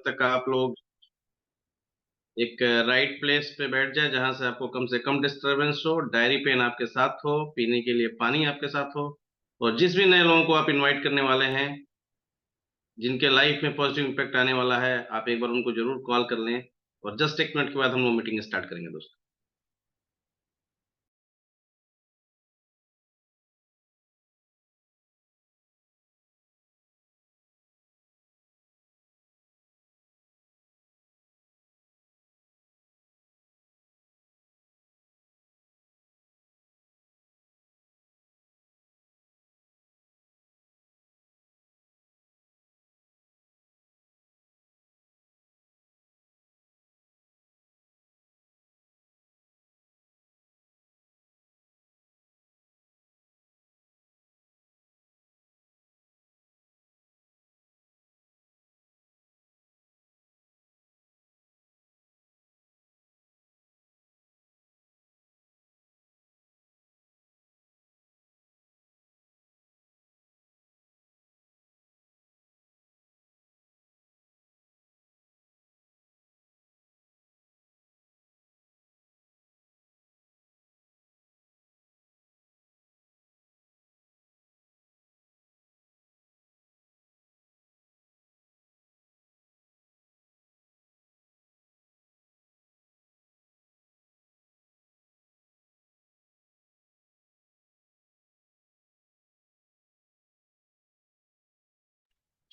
तक आप लोग एक राइट प्लेस पे बैठ जाए जहां से आपको कम से कम डिस्टरबेंस हो, डायरी पेन आपके साथ हो, पीने के लिए पानी आपके साथ हो। और जिस भी नए लोगों को आप इनवाइट करने वाले हैं, जिनके लाइफ में पॉजिटिव इम्पैक्ट आने वाला है, आप एक बार उनको जरूर कॉल कर लें। और जस्ट एक मिनट के बाद हम लोग मीटिंग स्टार्ट करेंगे दोस्तों।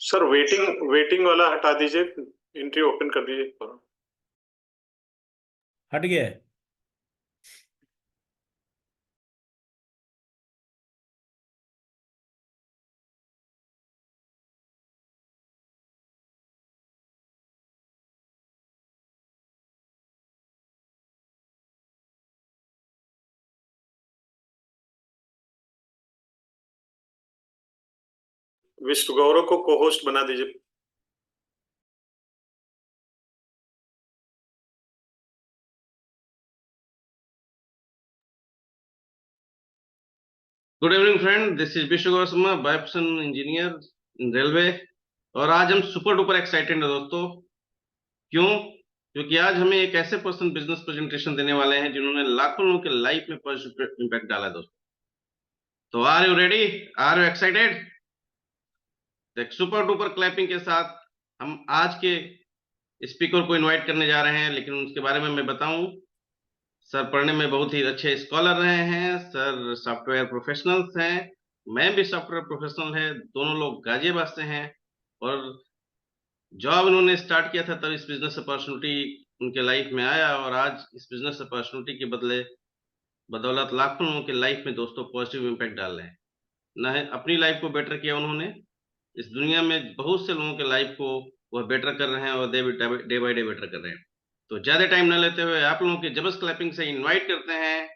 सर वेटिंग वेटिंग वाला हटा दीजिए, एंट्री ओपन कर दीजिए। हट गया है। विश्व गौरव को को होस्ट बना दीजिए। Good evening friend, this is विश्व गौरव शर्मा, बायोप्सन इंजीनियर इन रेलवे। और आज हम सुपर डुपर एक्साइटेड हैं दोस्तों। क्यों? क्योंकि आज हमें एक ऐसे पर्सन बिजनेस प्रेजेंटेशन देने वाले हैं जिन्होंने लाखों लोगों के लाइफ में पॉजिटिव इम्पैक्ट डाला है दोस्तों। तो are you ready? Are you excited? एक सुपर डुपर क्लैपिंग के साथ हम आज के स्पीकर को इनवाइट करने जा रहे हैं। लेकिन उसके बारे में मैं बताऊं, सर पढ़ने में बहुत ही अच्छे स्कॉलर रहे हैं, सर सॉफ्टवेयर प्रोफेशनल्स हैं, मैं भी सॉफ्टवेयर प्रोफेशनल है, दोनों लोग गाजियाबाद से हैं। और जॉब उन्होंने स्टार्ट किया था तब इस बिजनेस अपॉर्चुनिटी उनके लाइफ में आया, और आज इस बिजनेस अपॉर्चुनिटी के बदले बदौलत लाखों लोगों के लाइफ में दोस्तों पॉजिटिव इम्पैक्ट डाल रहे हैं। न है अपनी लाइफ को बेटर किया उन्होंने, इस दुनिया में बहुत से लोगों के लाइफ को वह बेटर कर रहे हैं, और डे बाय डे बेटर कर रहे हैं। तो ज्यादा टाइम न लेते हुए आप लोगों के जबरदस्त क्लैपिंग से इनवाइट करते हैं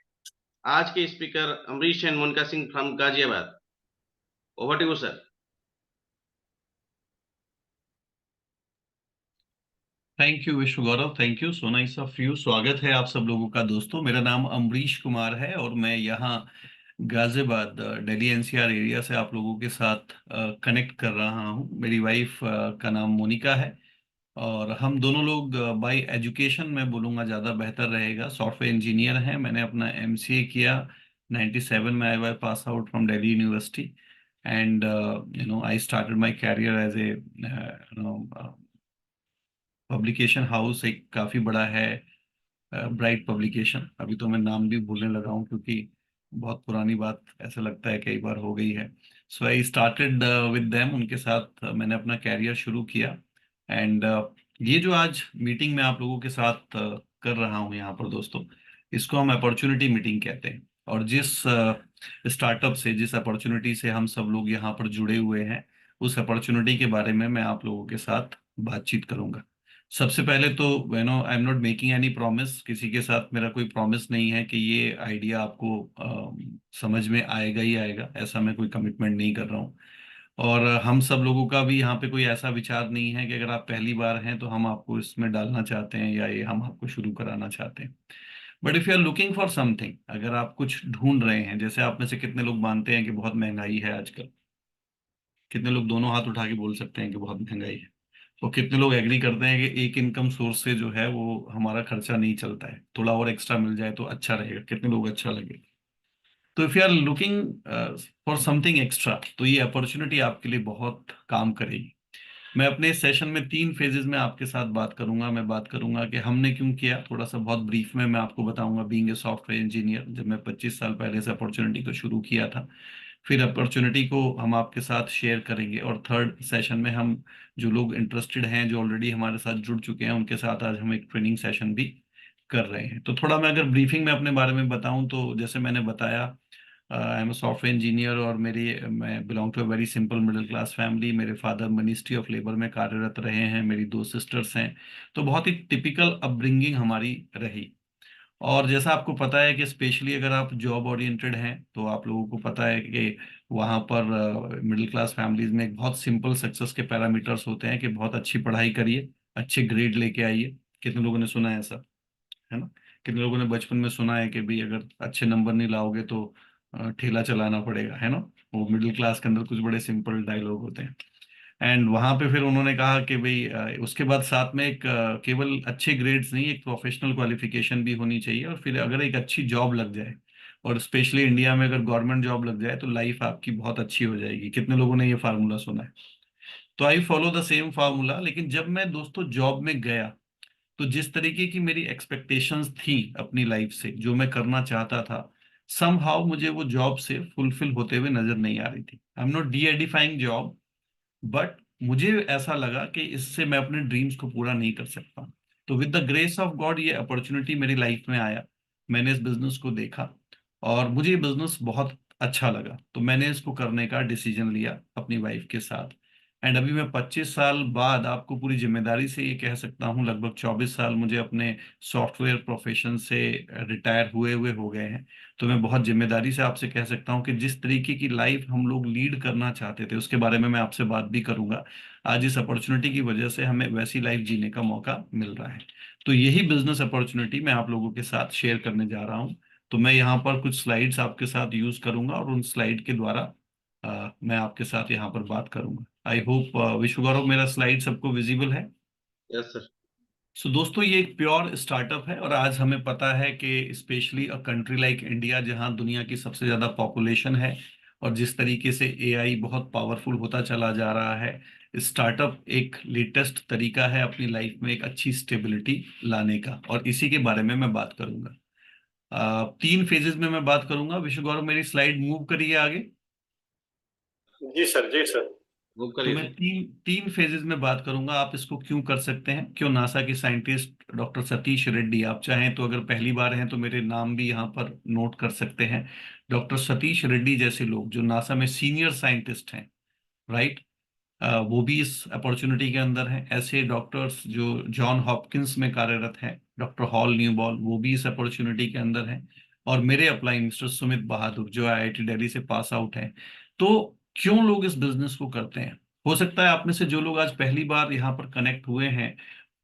आज के speaker Amrish and Monika Singh from Ghaziabad. Over to you sir. Thank you Vishwa Gaurav, thank you, so nice of you. स्वागत है आप सब लोगों का दोस्तों। मेरा नाम अमरीश कुमार है और मैं यहाँ गाजियाबाद दिल्ली एनसीआर एरिया से आप लोगों के साथ कनेक्ट कर रहा हूँ। मेरी वाइफ का नाम मोनिका है और हम दोनों लोग बाय एजुकेशन में बोलूँगा ज़्यादा बेहतर रहेगा, सॉफ्टवेयर इंजीनियर हैं। मैंने अपना एमसीए किया 97 में। आई वाई pass out from Delhi university and I started my career as a publication house. एक काफ़ी बड़ा है ब्राइट पब्लिकेशन। अभी तो मैं नाम भी भूलने लगा हूँ क्योंकि बहुत पुरानी बात ऐसा लगता है कई बार हो गई है। सो आई स्टार्टेड विद देम, उनके साथ मैंने अपना कैरियर शुरू किया। एंड ये जो आज मीटिंग में आप लोगों के साथ कर रहा हूँ यहाँ पर दोस्तों, इसको हम अपॉर्चुनिटी मीटिंग कहते हैं। और जिस स्टार्टअप से, जिस अपॉर्चुनिटी से हम सब लोग यहाँ पर जुड़े हुए हैं, उस अपॉर्चुनिटी के बारे में मैं आप लोगों के साथ बातचीत करूंगा। सबसे पहले तो आई am not making any promise. किसी के साथ मेरा कोई प्रॉमिस नहीं है कि ये आइडिया आपको समझ में आएगा ही आएगा, ऐसा मैं कोई कमिटमेंट नहीं कर रहा हूँ। और हम सब लोगों का भी यहाँ पे कोई ऐसा विचार नहीं है कि अगर आप पहली बार हैं तो हम आपको इसमें डालना चाहते हैं या ये हम आपको शुरू कराना चाहते हैं। But if you are looking for something, अगर आप कुछ ढूंढ रहे हैं, जैसे आप में से कितने लोग मानते हैं कि बहुत महंगाई है आजकल? कितने लोग दोनों हाथ उठा के बोल सकते हैं कि बहुत महंगाई है? और कितने लोग एग्री करते हैं कि एक इनकम सोर्स से जो है वो हमारा खर्चा नहीं चलता है, थोड़ा और एक्स्ट्रा मिल जाए तो अच्छा रहेगा, कितने लोग अच्छा लगे। तो if you are looking for something extra, तो ये अपॉर्चुनिटी आपके लिए बहुत काम करेगी। मैं अपने सेशन में 3 फेजेस में आपके साथ बात करूंगा। मैं बात करूंगा कि हमने क्यों किया, थोड़ा सा बहुत ब्रीफ में मैं आपको बताऊंगा बीइंग ए सॉफ्टवेयर इंजीनियर, जब मैं 25 साल पहले इस अपॉर्चुनिटी को शुरू किया था। फिर अपॉर्चुनिटी को हम आपके साथ शेयर करेंगे, और थर्ड सेशन में हम जो लोग इंटरेस्टेड हैं, जो ऑलरेडी हमारे साथ जुड़ चुके हैं, उनके साथ आज हम एक ट्रेनिंग सेशन भी कर रहे हैं। तो थोड़ा मैं अगर ब्रीफिंग में अपने बारे में बताऊं, तो जैसे मैंने बताया, आई एम सॉफ्टवेयर इंजीनियर, और मैं belong to a very simple middle class family. मेरे फादर मिनिस्ट्री ऑफ लेबर में कार्यरत रहे हैं, मेरी 2 सिस्टर्स हैं। तो बहुत ही टिपिकल अपब्रिंगिंग हमारी रही। और जैसा आपको पता है कि स्पेशली अगर आप जॉब ओरिएंटेड हैं, तो आप लोगों को पता है कि वहाँ पर मिडिल क्लास फैमिलीज में एक बहुत सिंपल सक्सेस के पैरामीटर्स होते हैं कि बहुत अच्छी पढ़ाई करिए, अच्छे ग्रेड लेके आइए। कितने लोगों ने सुना है ऐसा, है ना? कितने लोगों ने बचपन में सुना है कि भाई अगर अच्छे नंबर नहीं लाओगे तो ठेला चलाना पड़ेगा, है ना? वो मिडिल क्लास के अंदर कुछ बड़े सिंपल डायलॉग होते हैं। एंड वहां पे फिर उन्होंने कहा कि भाई उसके बाद साथ में एक केवल अच्छे ग्रेड्स नहीं, एक प्रोफेशनल क्वालिफिकेशन भी होनी चाहिए, और फिर अगर एक अच्छी जॉब लग जाए, और स्पेशली इंडिया में अगर गवर्नमेंट जॉब लग जाए, तो लाइफ आपकी बहुत अच्छी हो जाएगी। कितने लोगों ने ये फार्मूला सुना है? तो I follow the same formula. लेकिन जब मैं दोस्तों जॉब में गया, तो जिस तरीके की मेरी एक्सपेक्टेशंस थी अपनी लाइफ से, जो मैं करना चाहता था, समहाउ मुझे वो जॉब से फुलफिल होते हुए नजर नहीं आ रही थी। I am not the edifying job, but मुझे ऐसा लगा कि इससे मैं अपने ड्रीम्स को पूरा नहीं कर सकता। तो with the grace of God ये अपॉर्चुनिटी मेरी लाइफ में आया। मैंने इस बिजनेस को देखा, और मुझे ये बिजनेस बहुत अच्छा लगा, तो मैंने इसको करने का डिसीजन लिया अपनी वाइफ के साथ। एंड अभी मैं 25 साल बाद आपको पूरी जिम्मेदारी से ये कह सकता हूँ, लगभग 24 साल मुझे अपने सॉफ्टवेयर प्रोफेशन से रिटायर हुए हुए हो गए हैं। तो मैं बहुत जिम्मेदारी से आपसे कह सकता हूँ कि जिस तरीके की लाइफ हम लोग लीड करना चाहते थे, उसके बारे में मैं आपसे बात भी करूंगा। आज इस अपॉर्चुनिटी की वजह से हमें वैसी लाइफ जीने का मौका मिल रहा है। तो यही बिजनेस अपॉर्चुनिटी मैं आप लोगों के साथ शेयर करने जा रहा हूँ। तो मैं यहाँ पर कुछ स्लाइड्स आपके साथ यूज करूंगा, और उन स्लाइड के द्वारा मैं आपके साथ यहाँ पर बात करूंगा। आई होप विश्व गौरव, मेरा स्लाइड सबको विजिबल है। Yes sir. सो दोस्तों, ये एक प्योर स्टार्टअप है, और आज हमें पता है कि specially a country like India, जहां दुनिया की सबसे ज्यादा पॉपुलेशन है, और जिस तरीके से एआई बहुत पावरफुल होता चला जा रहा है, स्टार्टअप एक लेटेस्ट तरीका है अपनी लाइफ में एक अच्छी स्टेबिलिटी लाने का, और इसी के बारे में मैं बात करूंगा। 3 फेजेस में मैं बात करूंगा। विश्व गौरव, मेरी स्लाइड मूव करिए आगे। जी सर, जी सर। बुक तो करिए मैं सर। तीन तीन फेजेस में बात करूंगा, आप इसको क्यों कर सकते हैं, क्यों नासा के साइंटिस्ट डॉक्टर सतीश रेड्डी, आप चाहें तो अगर पहली बार हैं तो मेरे नाम भी यहाँ पर नोट कर सकते हैं। डॉक्टर सतीश रेड्डी जैसे लोग जो नासा में सीनियर साइंटिस्ट हैं, राइट, वो भी इस अपॉर्चुनिटी के अंदर हैं। ऐसे डॉक्टर्स जो जॉन हॉपकिंस में कार्यरत हैं, डॉक्टर हॉल न्यूबॉल, वो भी इस अपॉर्चुनिटी के अंदर हैं। और मेरे अपलाइन मिस्टर सुमित बहादुर जो आईआईटी दिल्ली से पास आउट हैं। तो क्यों लोग इस बिजनेस को करते हैं? हो सकता है आप में से जो लोग आज पहली बार यहाँ पर कनेक्ट हुए हैं,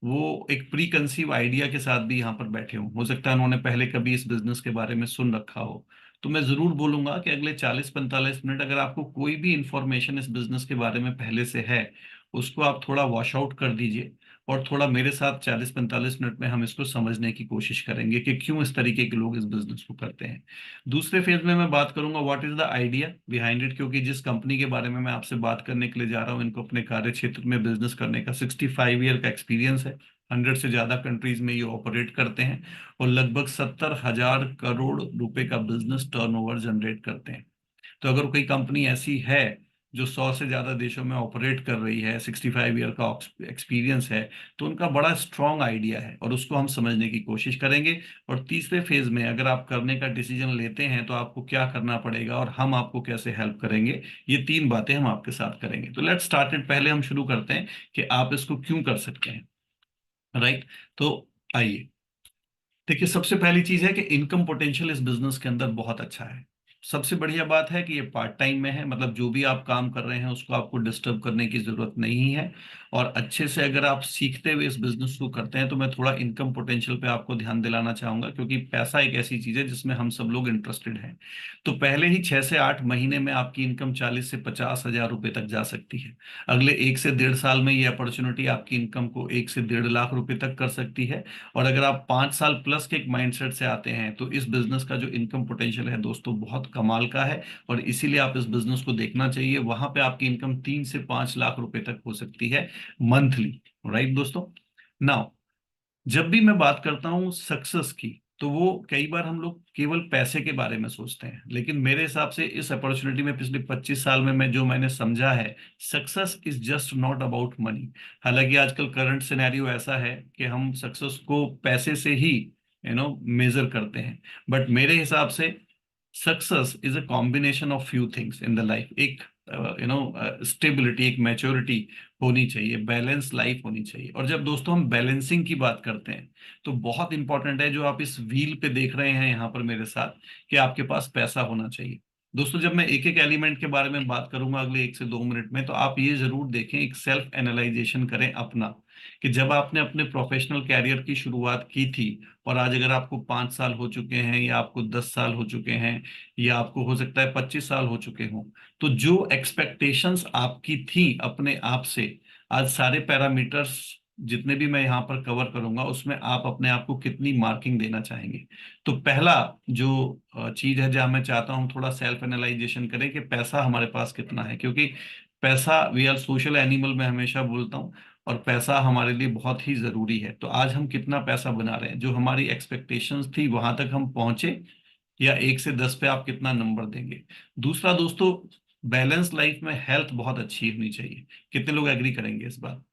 वो एक प्री कंसीव आइडिया के साथ भी यहाँ पर बैठे हों। हो सकता है उन्होंने पहले कभी इस बिजनेस के बारे में सुन रखा हो। तो मैं जरूर बोलूंगा कि अगले 40-45 मिनट अगर आपको कोई भी इंफॉर्मेशन इस बिजनेस के बारे में पहले से है, उसको आप थोड़ा वॉश आउट कर दीजिए, और थोड़ा मेरे साथ 40-45 मिनट में हम इसको समझने की कोशिश करेंगे कि क्यों इस तरीके के लोग इस बिजनेस को करते हैं। दूसरे फेज में मैं बात करूंगा what is the idea behind it, क्योंकि जिस कंपनी के बारे में मैं आपसे बात करने के लिए जा रहा हूँ, इनको अपने कार्य क्षेत्र में बिजनेस करने का 65 ईयर का एक्सपीरियंस है। 100 से ज्यादा कंट्रीज में ये ऑपरेट करते हैं, और लगभग 70,000 करोड़ रुपए का बिजनेस टर्नओवर जनरेट करते हैं। तो अगर कोई कंपनी ऐसी है जो 100 से ज्यादा देशों में ऑपरेट कर रही है, 65 ईयर का एक्सपीरियंस है, तो उनका बड़ा स्ट्रांग आइडिया है, और उसको हम समझने की कोशिश करेंगे। और तीसरे फेज में अगर आप करने का डिसीजन लेते हैं, तो आपको क्या करना पड़ेगा और हम आपको कैसे हेल्प करेंगे, ये 3 बातें हम आपके साथ करेंगे। तो लेट्स स्टार्ट इट। पहले हम शुरू करते हैं कि आप इसको क्यों कर सकते हैं, राइट? तो आइए देखिए, सबसे पहली चीज है कि इनकम पोटेंशियल इस बिजनेस के अंदर बहुत अच्छा है। सबसे बढ़िया बात है कि ये पार्ट टाइम में है, मतलब जो भी आप काम कर रहे हैं उसको आपको डिस्टर्ब करने की जरूरत नहीं है। और अच्छे से अगर आप सीखते हुए इस बिजनेस को करते हैं तो मैं थोड़ा इनकम पोटेंशियल पे आपको ध्यान दिलाना चाहूंगा, क्योंकि पैसा एक ऐसी चीज है जिसमें हम सब लोग इंटरेस्टेड हैं। तो पहले ही 6 से 8 महीने में आपकी इनकम 40 से 50 हजार रुपए तक जा सकती है। अगले 1 से 1.5 साल में ये अपॉर्चुनिटी आपकी इनकम को 1 से 1.5 लाख रुपए तक कर सकती है। और अगर आप 5 साल प्लस के एक माइंडसेट से आते हैं तो इस बिजनेस का जो इनकम पोटेंशियल है दोस्तों बहुत कमाल का है। और इसीलिए आप इस बिजनेस को देखना चाहिए, वहां पे आपकी इनकम 3 से 5 लाख रुपए तक हो सकती है मंथली। राइट दोस्तों। नाउ जब भी मैं बात करता हूँ सक्सेस की, तो वो कई बार हम लोग केवल पैसे के बारे में सोचते हैं, लेकिन मेरे हिसाब से इस अपॉर्चुनिटी में पिछले 25 साल में मैं जो मैंने समझा है, success is just not about money. हालांकि आजकल करंट सिनेरियो ऐसा है कि हम सक्सेस को पैसे से ही मेजर करते हैं, बट मेरे हिसाब से success is a combination of few things in the life. एक स्टेबिलिटी, एक मैच्योरिटी होनी चाहिए, बैलेंस लाइफ होनी चाहिए। और जब दोस्तों हम बैलेंसिंग की बात करते हैं तो बहुत इंपॉर्टेंट है जो आप इस व्हील पे देख रहे हैं यहाँ पर मेरे साथ, कि आपके पास पैसा होना चाहिए। दोस्तों जब मैं एक एक एलिमेंट के बारे में बात करूंगा अगले 1 से 2 मिनट में, तो आप ये जरूर देखें, एक सेल्फ एनालाइजेशन करें अपना, कि जब आपने अपने प्रोफेशनल कैरियर की शुरुआत की थी और आज अगर आपको 5 साल हो चुके हैं या आपको 10 साल हो चुके हैं या आपको हो सकता है 25 साल हो चुके हों, तो जो एक्सपेक्टेशंस आपकी थी अपने आप से, आज सारे पैरामीटर्स जितने भी मैं यहाँ पर कवर करूंगा उसमें आप अपने आप को कितनी मार्किंग देना चाहेंगे। तो पहला जो चीज है जहां मैं चाहता हूँ थोड़ा सेल्फ एनालाइजेशन करें कि पैसा हमारे पास कितना है, क्योंकि पैसा, वी आर सोशल एनिमल, मैं हमेशा बोलता हूँ, और पैसा हमारे लिए बहुत ही जरूरी है। तो आज हम कितना पैसा बना रहे हैं, जो हमारी एक्सपेक्टेशंस थी वहां तक हम पहुंचे, या 1 से 10 पे आप कितना नंबर देंगे। दूसरा दोस्तों, बैलेंस लाइफ में हेल्थ बहुत अच्छी होनी चाहिए। कितने लोग एग्री करेंगे इस बात।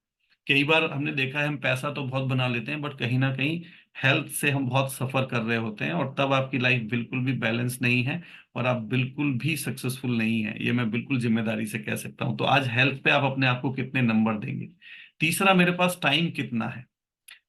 कई बार हमने देखा है हम पैसा तो बहुत बना लेते हैं बट कहीं ना कहीं हेल्थ से हम बहुत सफर कर रहे होते हैं, और तब आपकी लाइफ बिल्कुल भी बैलेंस नहीं है और आप बिल्कुल भी सक्सेसफुल नहीं है, ये मैं बिल्कुल जिम्मेदारी से कह सकता हूं। तो आज हेल्थ पे आप अपने आप को कितने नंबर देंगे। तीसरा, मेरे पास टाइम कितना है,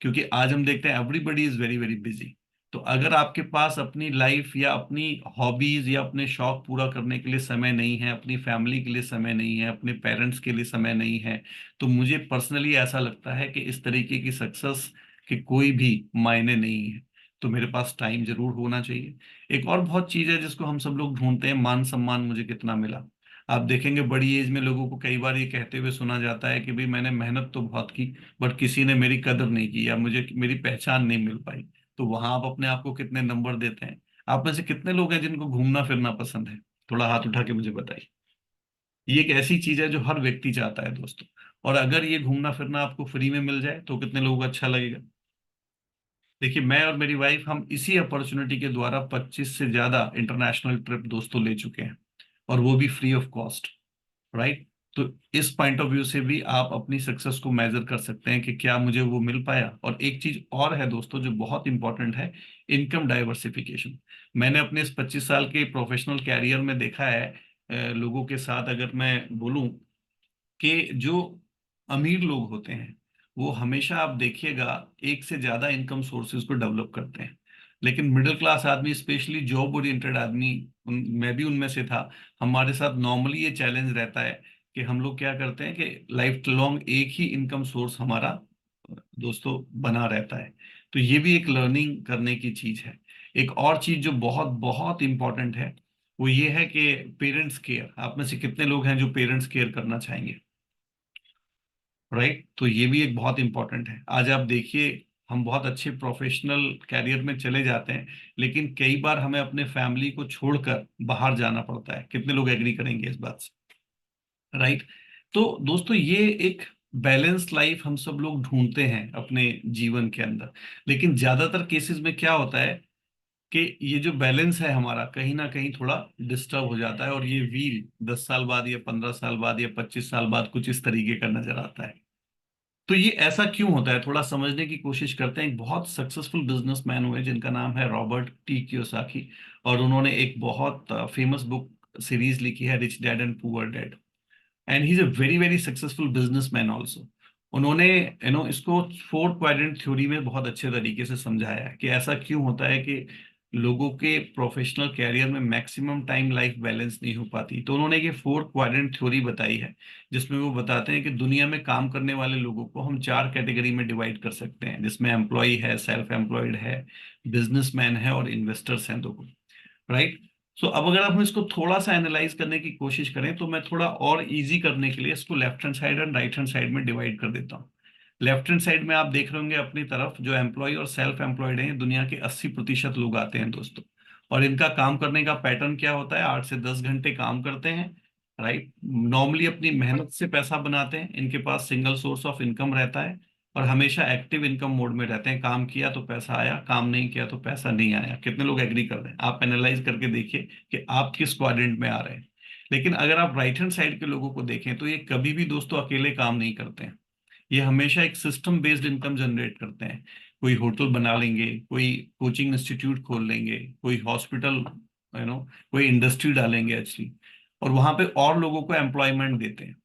क्योंकि आज हम देखते हैं everybody is very very busy. तो अगर आपके पास अपनी लाइफ या अपनी हॉबीज या अपने शौक पूरा करने के लिए समय नहीं है, अपनी फैमिली के लिए समय नहीं है, अपने पेरेंट्स के लिए समय नहीं है, तो मुझे पर्सनली ऐसा लगता है कि इस तरीके की सक्सेस के कोई भी मायने नहीं है। तो मेरे पास टाइम जरूर होना चाहिए। एक और बहुत चीज है जिसको हम सब लोग ढूंढते हैं, मान सम्मान मुझे कितना मिला। आप देखेंगे बड़ी एज में लोगों को कई बार ये कहते हुए सुना जाता है कि भाई मैंने मेहनत तो बहुत की बट किसी ने मेरी कदर नहीं की या मुझे मेरी पहचान नहीं मिल पाई। तो वहां आप अपने आप को कितने नंबर देते हैं। आप में से कितने लोग हैं जिनको घूमना फिरना पसंद है, थोड़ा हाथ उठा के मुझे बताइए। ये एक ऐसी चीज है जो हर व्यक्ति चाहता है दोस्तों, और अगर ये घूमना फिरना आपको फ्री में मिल जाए तो कितने लोगों को अच्छा लगेगा। देखिए मैं और मेरी वाइफ हम इसी अपॉर्चुनिटी के द्वारा 25 से ज्यादा इंटरनेशनल ट्रिप दोस्तों ले चुके हैं, और वो भी फ्री ऑफ कॉस्ट। राइट। तो इस पॉइंट ऑफ व्यू से भी आप अपनी सक्सेस को मेजर कर सकते हैं कि क्या मुझे वो मिल पाया। और एक चीज और है दोस्तों जो बहुत इंपॉर्टेंट है, इनकम डाइवर्सिफिकेशन। मैंने अपने इस 25 साल के प्रोफेशनल कैरियर में देखा है लोगों के साथ, अगर मैं बोलूं कि जो अमीर लोग होते हैं वो हमेशा आप देखिएगा एक से ज्यादा इनकम सोर्सेज को डेवलप करते हैं, लेकिन मिडिल क्लास आदमी, स्पेशली जॉब ओरिएंटेड आदमी, मैं भी उनमें से था, हमारे साथ नॉर्मली ये चैलेंज रहता है कि हम लोग क्या करते हैं कि लाइफ लॉन्ग एक ही इनकम सोर्स हमारा दोस्तों बना रहता है। तो ये भी एक लर्निंग करने की चीज है। एक और चीज जो बहुत बहुत इंपॉर्टेंट है वो ये है कि पेरेंट्स केयर। आप में से कितने लोग हैं जो पेरेंट्स केयर करना चाहेंगे। राइट। तो ये भी एक बहुत इंपॉर्टेंट है। आज आप देखिए हम बहुत अच्छे प्रोफेशनल कैरियर में चले जाते हैं, लेकिन कई बार हमें अपने फैमिली को छोड़कर बाहर जाना पड़ता है। कितने लोग एग्री करेंगे इस बात से। राइट। तो दोस्तों ये एक बैलेंस लाइफ हम सब लोग ढूंढते हैं अपने जीवन के अंदर, लेकिन ज्यादातर केसेस में क्या होता है कि ये जो बैलेंस है हमारा कहीं ना कहीं थोड़ा डिस्टर्ब हो जाता है, और ये व्हील 10 साल बाद या 15 साल बाद या 25 साल बाद कुछ इस तरीके का नजर आता है। तो ये ऐसा क्यों होता है, थोड़ा समझने की कोशिश करते हैं। एक बहुत सक्सेसफुल बिजनेसमैन हुए जिनका नाम है रॉबर्ट टी कियोसाकी, और उन्होंने एक बहुत फेमस बुक सीरीज लिखी है, rich dad and poor dad. And he is a very very successful businessman also. उन्होंने इसको 4 क्वाड्रेंट थ्योरी में बहुत अच्छे तरीके से समझाया है कि ऐसा क्यों होता है कि लोगों के प्रोफेशनल कैरियर में मैक्सिमम टाइम लाइफ बैलेंस नहीं हो पाती। तो उन्होंने ये 4 क्वाड्रेंट थ्योरी बताई है, जिसमें वो बताते हैं कि दुनिया में काम करने वाले लोगों को हम 4 कैटेगरी में डिवाइड कर सकते हैं, जिसमें एम्प्लॉय है, सेल्फ एम्प्लॉयड है, बिजनेसमैन है और इन्वेस्टर्स हैं, दो। राइट। सो अब अगर हम इसको थोड़ा सा एनालाइज करने की कोशिश करें, तो मैं थोड़ा और इजी करने के लिए इसको left hand side and right hand side में डिवाइड कर देता हूँ। लेफ्ट हैंड साइड में आप देख रहे होंगे अपनी तरफ, जो एम्प्लॉय और सेल्फ एम्प्लॉयड हैं, दुनिया के 80% लोग आते हैं दोस्तों। और इनका काम करने का पैटर्न क्या होता है? 8 से 10 घंटे काम करते हैं। राइट। नॉर्मली अपनी मेहनत से पैसा बनाते हैं, इनके पास सिंगल सोर्स ऑफ इनकम रहता है, और हमेशा एक्टिव इनकम मोड में रहते हैं। काम किया तो पैसा आया, काम नहीं किया तो पैसा नहीं आया। कितने लोग एग्री कर रहे हैं? आप एनालाइज करके देखिए कि आप किस क्वाड्रेंट में आ रहे हैं। लेकिन अगर आप राइट हैंड साइड के लोगों को देखें, तो ये कभी भी दोस्तों अकेले काम नहीं करते हैं। ये हमेशा एक सिस्टम बेस्ड इनकम जनरेट करते हैं। कोई होटल बना लेंगे, कोई कोचिंग इंस्टीट्यूट खोल लेंगे, कोई हॉस्पिटल, कोई इंडस्ट्री डालेंगे एक्चुअली, और वहां पे और लोगों को एम्प्लॉयमेंट देते हैं।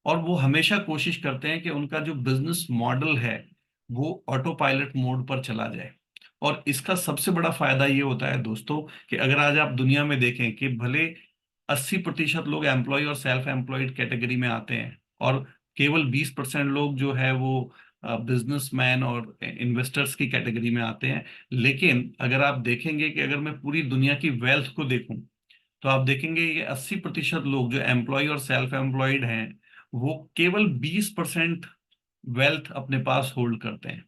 और वो हमेशा कोशिश करते हैं कि उनका जो बिजनेस मॉडल है वो ऑटो पायलट मोड पर चला जाए। और इसका सबसे बड़ा फायदा ये होता है दोस्तों, कि अगर आज आप दुनिया में देखें कि भले 80% लोग एम्प्लॉय और सेल्फ एम्प्लॉयड कैटेगरी में आते हैं, और केवल 20% लोग जो है वो बिजनेसमैन और इन्वेस्टर्स की कैटेगरी में आते हैं। लेकिन अगर आप देखेंगे कि अगर मैं पूरी दुनिया की वेल्थ को देखूं, तो आप देखेंगे कि 80% लोग जो एम्प्लॉय और सेल्फ एम्प्लॉयड हैं, वो केवल 20% वेल्थ अपने पास होल्ड करते हैं।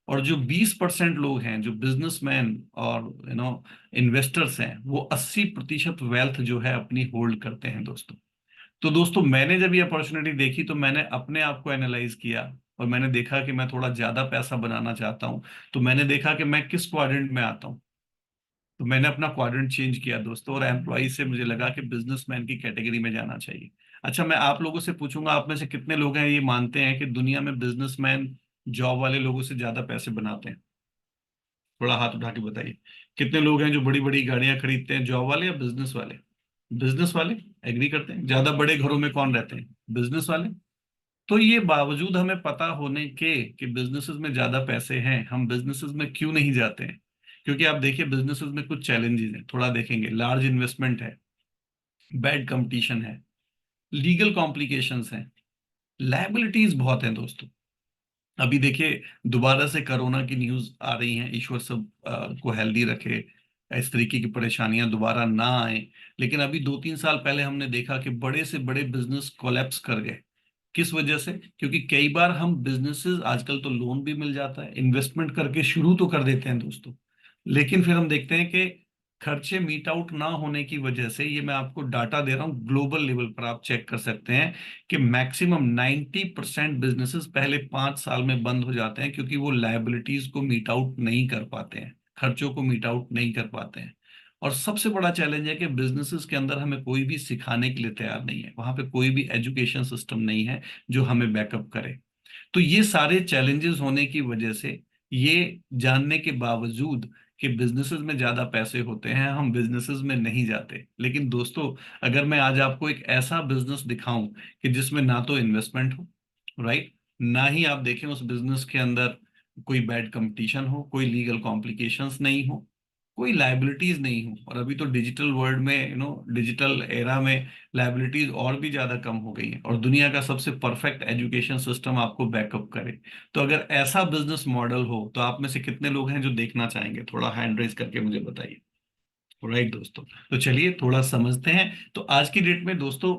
और जो 20% लोग हैं, जो बिजनेसमैन और इन्वेस्टर्स हैं, वो 80% वेल्थ जो है अपनी होल्ड करते हैं दोस्तों। तो दोस्तों, मैंने जब ये अपॉर्चुनिटी देखी, तो मैंने अपने आप को एनालाइज किया, और मैंने देखा कि मैं थोड़ा ज्यादा पैसा बनाना चाहता हूँ। तो मैंने देखा कि मैं किस क्वाड्रेंट में आता हूँ। तो मैंने अपना क्वाड्रेंट चेंज किया दोस्तों, और एम्प्लॉय से मुझे लगा कि बिजनेसमैन की कैटेगरी में जाना चाहिए। अच्छा, मैं आप लोगों से पूछूंगा, आप में से कितने लोग हैं ये मानते हैं कि दुनिया में बिजनेसमैन जॉब वाले लोगों से ज्यादा पैसे बनाते हैं? थोड़ा हाथ उठा के बताइए। कितने लोग हैं जो बड़ी बड़ी गाड़ियां खरीदते हैं, जॉब वाले या बिजनेस वाले? बिजनेस वाले। एग्री करते हैं? ज्यादा बड़े घरों में कौन रहते हैं? बिजनेस वाले। तो ये बावजूद हमें पता होने के कि बिजनेसेस में ज्यादा पैसे हैं, हम बिजनेसेस में क्यों नहीं जाते हैं? क्योंकि आप देखिए, बिजनेसेस में कुछ चैलेंजेस हैं, थोड़ा देखेंगे। लार्ज इन्वेस्टमेंट है, बैड कंपटीशन है, लीगल कॉम्प्लिकेशंस हैं, लायबिलिटीज बहुत हैं दोस्तों। अभी देखिए, दोबारा से कोरोना की न्यूज आ रही है। ईश्वर सब को हेल्दी रखे, इस तरीके की परेशानियां दोबारा ना आए। लेकिन अभी 2-3 साल पहले हमने देखा कि बड़े से बड़े बिजनेस कोलैप्स कर गए। किस वजह से? क्योंकि कई बार हम बिजनेसेस, आजकल तो लोन भी मिल जाता है, इन्वेस्टमेंट करके शुरू तो कर देते हैं दोस्तों, लेकिन फिर हम देखते हैं कि खर्चे मीट आउट ना होने की वजह से, ये मैं आपको डाटा दे रहा हूँ, ग्लोबल लेवल पर आप चेक कर सकते हैं कि मैक्सिमम 90% बिजनेसेस पहले 5 साल में बंद हो जाते हैं, क्योंकि वो लायबिलिटीज को मीट आउट नहीं कर पाते हैं, खर्चों को मीट आउट नहीं कर पाते हैं। और सबसे बड़ा चैलेंज है कि बिजनेसेस के अंदर हमें कोई भी सिखाने के लिए तैयार नहीं है, वहां पे कोई भी एजुकेशन सिस्टम नहीं है जो हमें बैकअप करे। तो ये सारे चैलेंजेस होने की वजह से, ये जानने के बावजूद कि बिजनेसेस में ज्यादा पैसे होते हैं, हम बिजनेसेस में नहीं जाते। लेकिन दोस्तों, अगर मैं आज आपको एक ऐसा बिजनेस दिखाऊं कि जिसमें ना तो इन्वेस्टमेंट हो, राइट, ना ही आप देखें उस बिजनेस के अंदर कोई बैड कंपटीशन हो, कोई लीगल कॉम्प्लिकेशंस नहीं हो, कोई लाइबिलिटीज नहीं हो, और अभी तो डिजिटल वर्ल्ड में, डिजिटल एरा में लाइबिलिटीज और भी ज्यादा कम हो गई है, और दुनिया का सबसे परफेक्ट एजुकेशन सिस्टम आपको बैकअप करे, तो अगर ऐसा बिजनेस मॉडल हो, तो आप में से कितने लोग हैं जो देखना चाहेंगे? थोड़ा हैंड रेज करके मुझे बताइए। राइट दोस्तों, तो चलिए थोड़ा समझते हैं। तो आज की डेट में दोस्तों,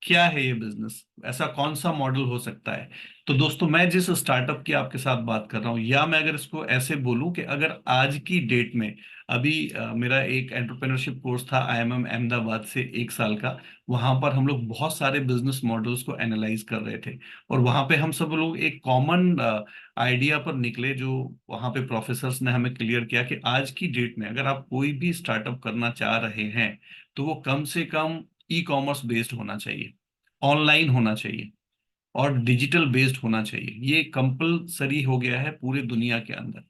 क्या है ये बिजनेस? ऐसा कौन सा मॉडल हो सकता है? तो दोस्तों, मैं जिस स्टार्टअप की आपके साथ बात कर रहा हूं, या मैं अगर इसको ऐसे बोलूं कि अगर आज की डेट में, अभी मेरा एक एंटरप्रेन्योरशिप कोर्स था IIM अहमदाबाद से 1 साल का। वहां पर हम लोग बहुत सारे बिजनेस मॉडल्स को एनालाइज कर रहे थे, और वहां पे हम सब लोग एक कॉमन आइडिया पर निकले, जो वहां पे प्रोफेसर्स ने हमें क्लियर किया कि आज की डेट में अगर आप कोई भी स्टार्टअप करना चाह रहे हैं, तो वो कम से कम ई कॉमर्स बेस्ड होना चाहिए, ऑनलाइन होना चाहिए, और डिजिटल बेस्ड होना चाहिए। ये कंपलसरी हो गया है पूरे दुनिया के अंदर,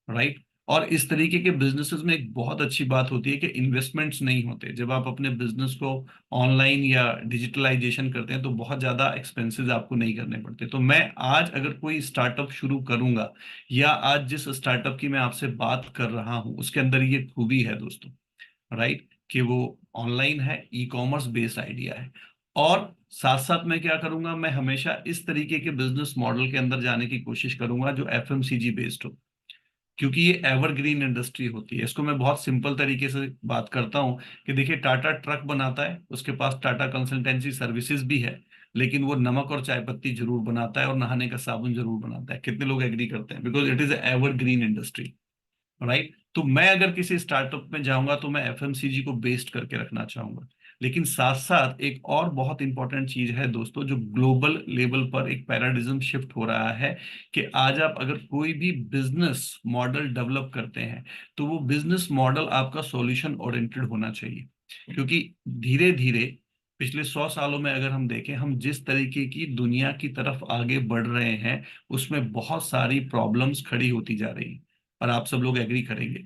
राइट। और इस तरीके के बिजनेसेस में एक बहुत अच्छी बात होती है कि इन्वेस्टमेंट्स नहीं होते। जब आप अपने बिजनेस को ऑनलाइन या डिजिटलाइजेशन करते हैं तो बहुत ज्यादा एक्सपेंसेस आपको नहीं करने पड़ते। तो मैं आज अगर कोई स्टार्टअप शुरू करूंगा या आज जिस स्टार्टअप की मैं आपसे बात कर रहा हूं उसके अंदर ये खूबी है दोस्तों, राइट, कि वो ऑनलाइन है, ई कॉमर्स बेस्ड आइडिया है। और साथ साथ मैं क्या करूंगा, मैं हमेशा इस तरीके के बिजनेस मॉडल के अंदर जाने की कोशिश करूंगा जो एफएमसीजी बेस्ड हो, क्योंकि ये एवरग्रीन इंडस्ट्री होती है। इसको मैं बहुत सिंपल तरीके से बात करता हूँ कि देखिए, टाटा ट्रक बनाता है, उसके पास टाटा कंसल्टेंसी सर्विसेज भी है, लेकिन वो नमक और चाय पत्ती जरूर बनाता है और नहाने का साबुन जरूर बनाता है। कितने लोग एग्री करते हैं? Because it is evergreen industry, right. तो मैं अगर किसी स्टार्टअप में जाऊंगा तो मैं एफएमसीजी को बेस्ड करके रखना चाहूंगा। लेकिन साथ साथ एक और बहुत इंपॉर्टेंट चीज है दोस्तों, जो ग्लोबल लेवल पर एक पैराडिज्म शिफ्ट हो रहा है, कि आज आप अगर कोई भी बिजनेस मॉडल डेवलप करते हैं तो वो बिजनेस मॉडल आपका सॉल्यूशन ओरिएंटेड होना चाहिए। क्योंकि धीरे धीरे पिछले 100 सालों में अगर हम देखें, हम जिस तरीके की दुनिया की तरफ आगे बढ़ रहे हैं उसमें बहुत सारी प्रॉब्लम्स खड़ी होती जा रही हैं। और आप सब लोग एग्री करेंगे,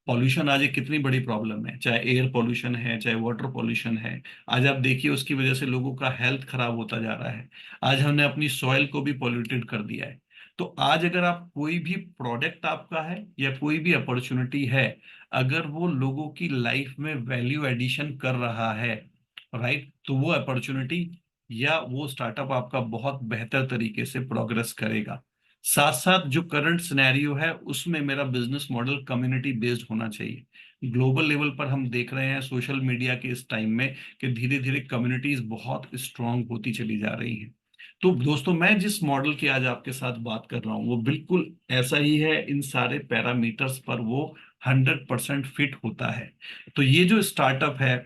पॉल्यूशन आज एक कितनी बड़ी प्रॉब्लम है, चाहे एयर पॉल्यूशन है चाहे वाटर पॉल्यूशन है। आज आप देखिए उसकी वजह से लोगों का हेल्थ खराब होता जा रहा है। आज हमने अपनी सॉइल को भी पॉल्यूटेड कर दिया है। तो आज अगर आप कोई भी प्रोडक्ट आपका है या कोई भी अपॉर्चुनिटी है, अगर वो लोगों की लाइफ में वैल्यू एडिशन कर रहा है, राइट, तो वो अपॉर्चुनिटी या वो स्टार्टअप आपका बहुत बेहतर तरीके से प्रोग्रेस करेगा। साथ साथ जो करंट सिनेरियो है उसमें मेरा बिजनेस मॉडल कम्युनिटी बेस्ड होना चाहिए। ग्लोबल लेवल पर हम देख रहे हैं सोशल मीडिया के इस टाइम में कि धीरे धीरे कम्युनिटीज बहुत स्ट्रांग होती चली जा रही हैं। तो दोस्तों, मैं जिस मॉडल की आज आपके साथ बात कर रहा हूँ वो बिल्कुल ऐसा ही है। इन सारे पैरामीटर्स पर वो 100% फिट होता है। तो ये जो स्टार्टअप है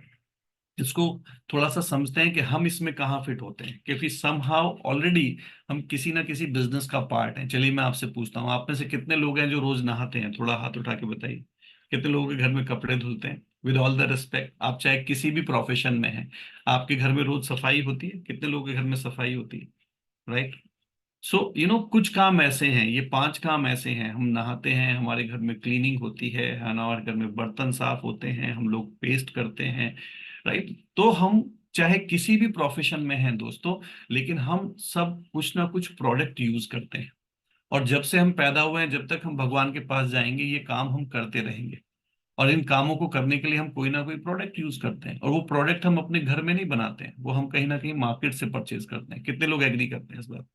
इसको थोड़ा सा समझते हैं कि हम इसमें कहाँ फिट होते हैं, क्योंकि समहाउ ऑलरेडी हम किसी ना किसी बिजनेस का पार्ट हैं। चलिए मैं आपसे पूछता हूँ, आप में से कितने लोग हैं जो रोज नहाते हैं? थोड़ा हाथ उठा के बताइए। कितने लोगों के घर में कपड़े धुलते हैं? विद ऑल द रिस्पेक्ट, आप चाहे किसी भी प्रोफेशन में हैं, आपके घर में रोज सफाई होती है? कितने लोगों के घर में सफाई होती है? राइट। सो कुछ काम ऐसे हैं, ये 5 काम ऐसे हैं। हम नहाते हैं, हमारे घर में क्लीनिंग होती है, हमारे घर में बर्तन साफ होते हैं, हम लोग पेस्ट करते हैं, राइट। तो हम चाहे किसी भी प्रोफेशन में हैं दोस्तों, लेकिन हम सब कुछ ना कुछ प्रोडक्ट यूज करते हैं। और जब से हम पैदा हुए हैं, जब तक हम भगवान के पास जाएंगे, ये काम हम करते रहेंगे। और इन कामों को करने के लिए हम कोई ना कोई प्रोडक्ट यूज करते हैं, और वो प्रोडक्ट हम अपने घर में नहीं बनाते हैं, वो हम कहीं ना कहीं मार्केट से परचेज करते हैं। कितने लोग एग्री करते हैं इस बात?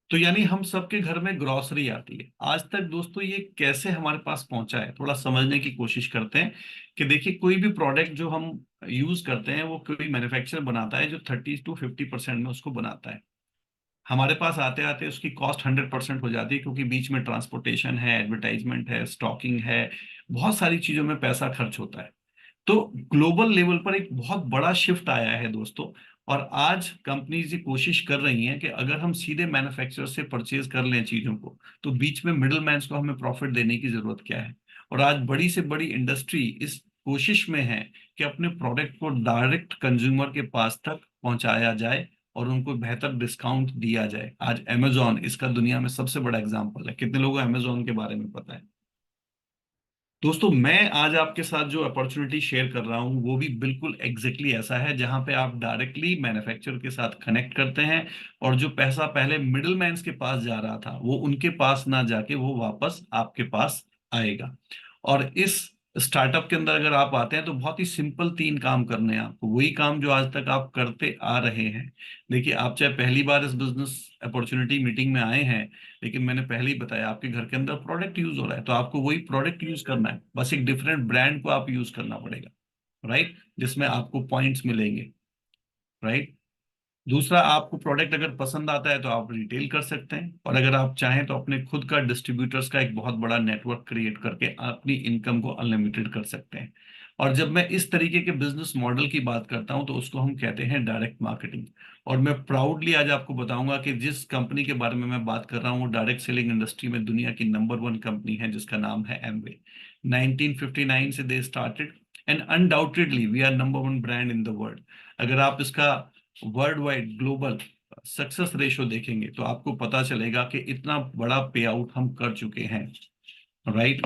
तो यानी हम सबके घर में ग्रोसरी आती है। आज तक दोस्तों ये कैसे हमारे पास पहुंचा है, थोड़ा समझने की कोशिश करते हैं। कि देखिए, कोई भी प्रोडक्ट जो हम यूज करते हैं वो कोई मैन्युफैक्चरर बनाता है जो 30 to 50% में उसको बनाता है। हमारे पास आते आते उसकी कॉस्ट 100% हो जाती है, क्योंकि बीच में ट्रांसपोर्टेशन है, एडवर्टाइजमेंट है, स्टॉकिंग है, बहुत सारी चीजों में पैसा खर्च होता है। तो ग्लोबल लेवल पर एक बहुत बड़ा शिफ्ट आया है दोस्तों। और आज कंपनीज ये कोशिश कर रही हैं कि अगर हम सीधे मैन्युफैक्चरर से परचेज कर लें चीजों को, तो बीच में मिडिल मैन को हमें प्रॉफिट देने की जरूरत क्या है। और आज बड़ी से बड़ी इंडस्ट्री इस कोशिश में है कि अपने प्रोडक्ट को डायरेक्ट कंज्यूमर के पास तक पहुंचाया जाए और उनको बेहतर डिस्काउंट दिया जाए। आज अमेजोन इसका दुनिया में सबसे बड़ा एग्जाम्पल है। कितने लोगों को अमेजोन के बारे में पता है? दोस्तों, मैं आज आपके साथ जो अपॉर्चुनिटी शेयर कर रहा हूं वो भी बिल्कुल ऐसा है, जहां पे आप डायरेक्टली मैन्युफैक्चरर के साथ कनेक्ट करते हैं, और जो पैसा पहले मिडिल मैन के पास जा रहा था वो उनके पास ना जाके वो वापस आपके पास आएगा। और इस स्टार्टअप के अंदर अगर आप आते हैं तो बहुत ही सिंपल 3 काम करने हैं आपको, वही काम जो आज तक आप करते आ रहे हैं। देखिए, आप चाहे पहली बार इस बिजनेस अपॉर्चुनिटी मीटिंग में आए हैं, लेकिन मैंने पहले ही बताया आपके घर के अंदर प्रोडक्ट यूज हो रहा है, तो आपको वही प्रोडक्ट यूज करना है, बस एक डिफरेंट ब्रांड को आप यूज करना पड़ेगा, राइट, जिसमें आपको पॉइंट्स मिलेंगे, राइट। दूसरा, आपको प्रोडक्ट अगर पसंद आता है तो आप रिटेल कर सकते हैं, और अगर आप चाहें तो अपने खुद का डिस्ट्रीब्यूटर्स का एक बहुत बड़ा नेटवर्क क्रिएट करके अपनी इनकम को अनलिमिटेड कर सकते हैं। और जब मैं इस तरीके के बिजनेस मॉडल की बात करता हूं तो उसको हम कहते हैं डायरेक्ट मार्केटिंग। और मैं प्राउडली आज आपको बताऊंगा कि जिस कंपनी के बारे में मैं बात कर रहा हूँ वो डायरेक्ट सेलिंग इंडस्ट्री में दुनिया की नंबर 1 कंपनी है, जिसका नाम है एमवे। 1959 से they started, and undoubtedly we are number 1 brand in the world. अगर आप इसका world wide global success ratio देखेंगे तो आपको पता चलेगा कि इतना बड़ा पे आउट हम कर चुके हैं। राइट।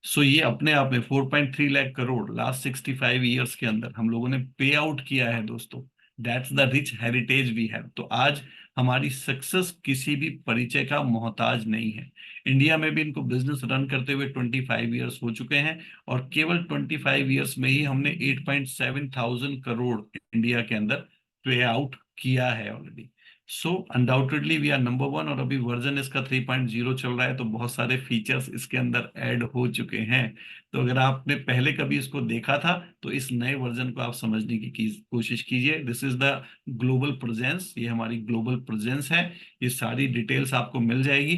सो ये अपने आप में 4.3 लाख करोड़ लास्ट 65 ईयर्स के अंदर हम लोगों ने पे आउट किया है दोस्तों। That's the rich heritage we have. तो आज हमारी सक्सेस किसी भी परिचय का मोहताज नहीं है। इंडिया में भी इनको बिजनेस रन करते हुए 25 ईयर्स हो चुके हैं, और केवल 25 ईयर्स में ही हमने 8.7 थाउजेंड करोड़ इंडिया के अंदर पे आउट किया है already. So undoubtedly we are number one, और अभी वर्जन इसका 3.0 चल रहा है, तो बहुत सारे फीचर्स इसके अंदर ऐड हो चुके हैं। तो अगर आपने पहले कभी इसको देखा था तो इस नए वर्जन को आप समझने की कोशिश कीजिए। This is the global presence, ये हमारी ग्लोबल प्रेजेंस है। ये सारी डिटेल्स आपको मिल जाएगी,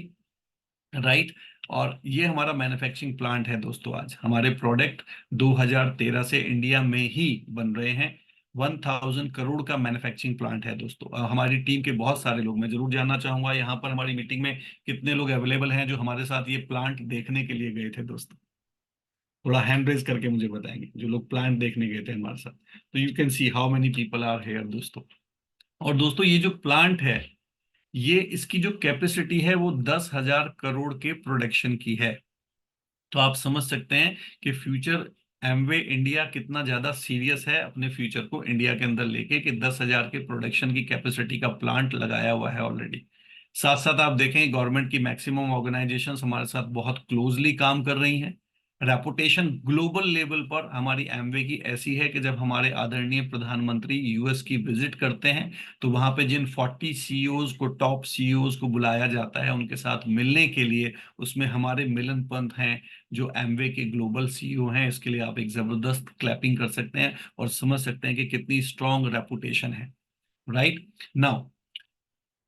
राइट। और ये हमारा मैन्युफैक्चरिंग प्लांट है दोस्तों। आज हमारे प्रोडक्ट 2013 से इंडिया में ही बन रहे हैं। 1000 करोड़ का मैन्युफैक्चरिंग प्लांट है दोस्तों। हमारी टीम के बहुत सारे लोग, मैं जरूर जानना चाहूंगा यहाँ पर हमारी मीटिंग में कितने लोग अवेलेबल हैं जो हमारे साथ ये प्लांट देखने के लिए गए थे दोस्तों। थोड़ा हैंड रेज करके मुझे बताएंगे जो लोग प्लांट देखने गए थे हमारे साथ। तो you can see how many people are here दोस्तों। और दोस्तों ये जो प्लांट है, ये इसकी जो कैपेसिटी है वो 10,000 करोड़ के प्रोडक्शन की है। तो आप समझ सकते हैं कि फ्यूचर एमवे इंडिया कितना ज्यादा सीरियस है अपने फ्यूचर को इंडिया के अंदर लेके, कि 10,000 के प्रोडक्शन की कैपेसिटी का प्लांट लगाया हुआ है ऑलरेडी। साथ साथ आप देखें गवर्नमेंट की मैक्सिमम ऑर्गेनाइजेशंस हमारे साथ बहुत क्लोजली काम कर रही हैं। रेपुटेशन ग्लोबल लेवल पर हमारी एमवे की ऐसी है कि जब हमारे आदरणीय प्रधानमंत्री यूएस की विजिट करते हैं तो वहां पे जिन 40 सीईओज को, टॉप सीईओज को बुलाया जाता है उनके साथ मिलने के लिए, उसमें हमारे मिलन पंत हैं जो एमवे के ग्लोबल सीईओ हैं। इसके लिए आप एक जबरदस्त क्लैपिंग कर सकते हैं और समझ सकते हैं कि कितनी स्ट्रांग रेपुटेशन है, राइट। नाउ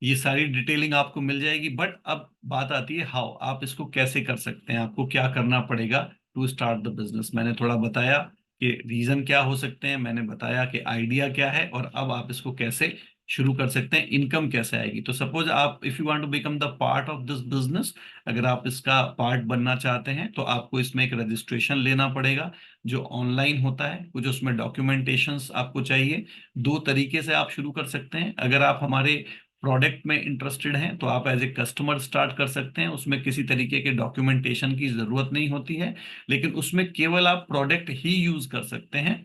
ये सारी डिटेलिंग आपको मिल जाएगी, बट अब बात आती है हाउ, आप इसको कैसे कर सकते हैं, आपको क्या करना पड़ेगा टू स्टार्ट द बिजनेस। मैंने थोड़ा बताया कि रीजन क्या हो सकते हैं, मैंने बताया कि आइडिया क्या है, और अब आप इसको कैसे शुरू कर सकते हैं, इनकम कैसे आएगी। तो सपोज आप, if you want to become the part of this business, अगर आप इसका पार्ट बनना चाहते हैं तो आपको इसमें एक रजिस्ट्रेशन लेना पड़ेगा जो ऑनलाइन होता है। कुछ उसमें डॉक्यूमेंटेशंस आपको चाहिए। दो तरीके से आप शुरू कर सकते हैं। अगर आप हमारे प्रोडक्ट में इंटरेस्टेड हैं तो आप एज ए कस्टमर स्टार्ट कर सकते हैं। उसमें किसी तरीके के डॉक्यूमेंटेशन की जरूरत नहीं होती है, लेकिन उसमें केवल आप प्रोडक्ट ही यूज कर सकते हैं।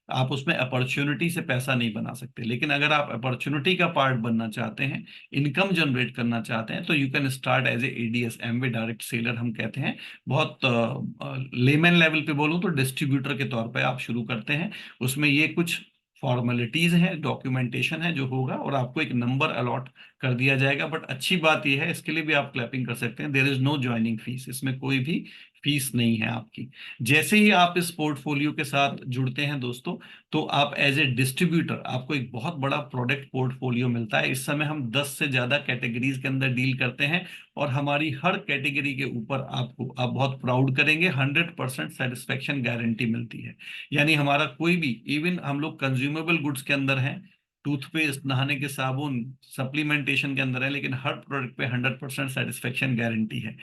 आप उसमें अपॉर्चुनिटी से पैसा नहीं बना सकते। लेकिन अगर आप अपॉर्चुनिटी का पार्ट बनना चाहते हैं, इनकम जनरेट करना चाहते हैं, तो you can start as a ADS, Amway direct seller हम कहते हैं। बहुत लेमैन लेवल पे बोलूं तो डिस्ट्रीब्यूटर के तौर पे आप शुरू करते हैं। उसमें ये कुछ फॉर्मेलिटीज हैं, डॉक्यूमेंटेशन है जो होगा, और आपको एक नंबर अलॉट कर दिया जाएगा। बट अच्छी बात यह है, इसके लिए भी आप क्लैपिंग कर सकते हैं, there is no joining fees, इसमें कोई भी फीस नहीं है आपकी। जैसे ही आप इस पोर्टफोलियो के साथ जुड़ते हैं दोस्तों, तो आप एज ए डिस्ट्रीब्यूटर, आपको एक बहुत बड़ा प्रोडक्ट पोर्टफोलियो मिलता है। इस समय हम 10 से ज्यादा कैटेगरीज के अंदर डील करते हैं, और हमारी हर कैटेगरी के ऊपर आपको, आप बहुत प्राउड करेंगे, 100% सेटिस्फेक्शन गारंटी मिलती है। यानी हमारा कोई भी, इवन हम लोग कंज्यूमेबल गुड्स के अंदर हैं, टूथपेस्ट, नहाने के साबुन, सप्लीमेंटेशन के अंदर है, लेकिन हर प्रोडक्ट पे 100% सेटिस्फेक्शन गारंटी है।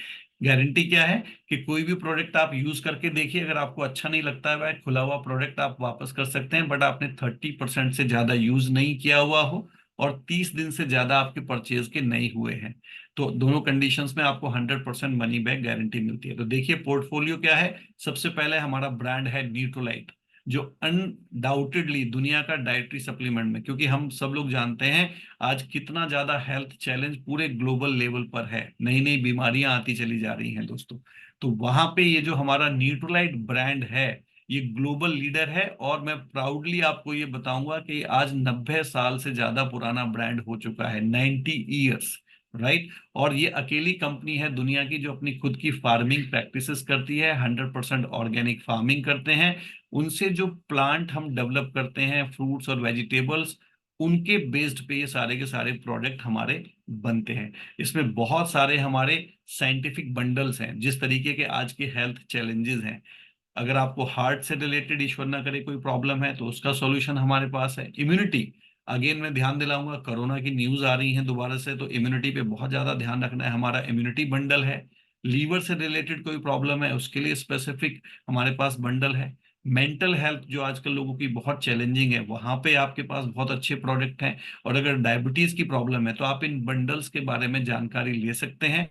गारंटी क्या है कि कोई भी प्रोडक्ट आप यूज करके देखिए, अगर आपको अच्छा नहीं लगता है, वह खुला हुआ प्रोडक्ट आप वापस कर सकते हैं, बट आपने 30% से ज्यादा यूज नहीं किया हुआ हो और 30 दिन से ज्यादा आपके परचेज के नहीं हुए हैं, तो दोनों कंडीशंस में आपको 100% मनी बैक गारंटी मिलती है। तो देखिए पोर्टफोलियो क्या है। सबसे पहले हमारा ब्रांड है न्यूट्रोलाइट, जो अनडाउटेडली दुनिया का डाइटरी सप्लीमेंट में, क्योंकि हम सब लोग जानते हैं आज कितना ज्यादा हेल्थ चैलेंज पूरे ग्लोबल लेवल पर है, नई नई बीमारियां आती चली जा रही हैं दोस्तों। तो वहां पे ये जो हमारा न्यूट्रोलाइट ब्रांड है, ये ग्लोबल लीडर है। और मैं प्राउडली आपको ये बताऊंगा कि आज 90 साल से ज्यादा पुराना ब्रांड हो चुका है, 90 ईयर्स, राइट। और ये अकेली कंपनी है दुनिया की जो अपनी खुद की फार्मिंग प्रैक्टिसेस करती है, 100% ऑर्गेनिक फार्मिंग करते हैं। उनसे जो प्लांट हम डेवलप करते हैं, फ्रूट्स और वेजिटेबल्स, उनके बेस्ड पे ये सारे के सारे प्रोडक्ट हमारे बनते हैं। इसमें बहुत सारे हमारे साइंटिफिक बंडल्स हैं। जिस तरीके के आज के हेल्थ चैलेंजेस हैं, अगर आपको हार्ट से रिलेटेड, ईश्वर ना करे, कोई प्रॉब्लम है, तो उसका सॉल्यूशन हमारे पास है। इम्यूनिटी, अगेन मैं ध्यान दिलाऊंगा, कोरोना की न्यूज आ रही है दोबारा से, तो इम्यूनिटी पे बहुत ज्यादा ध्यान रखना है, हमारा इम्यूनिटी बंडल है। लीवर से रिलेटेड कोई प्रॉब्लम है, उसके लिए स्पेसिफिक हमारे पास बंडल है। मेंटल हेल्थ जो आजकल लोगों की बहुत चैलेंजिंग है, वहां पे आपके पास बहुत अच्छे प्रोडक्ट हैं। और अगर डायबिटीज की प्रॉब्लम है तो आप इन बंडल्स के बारे में जानकारी ले सकते हैं।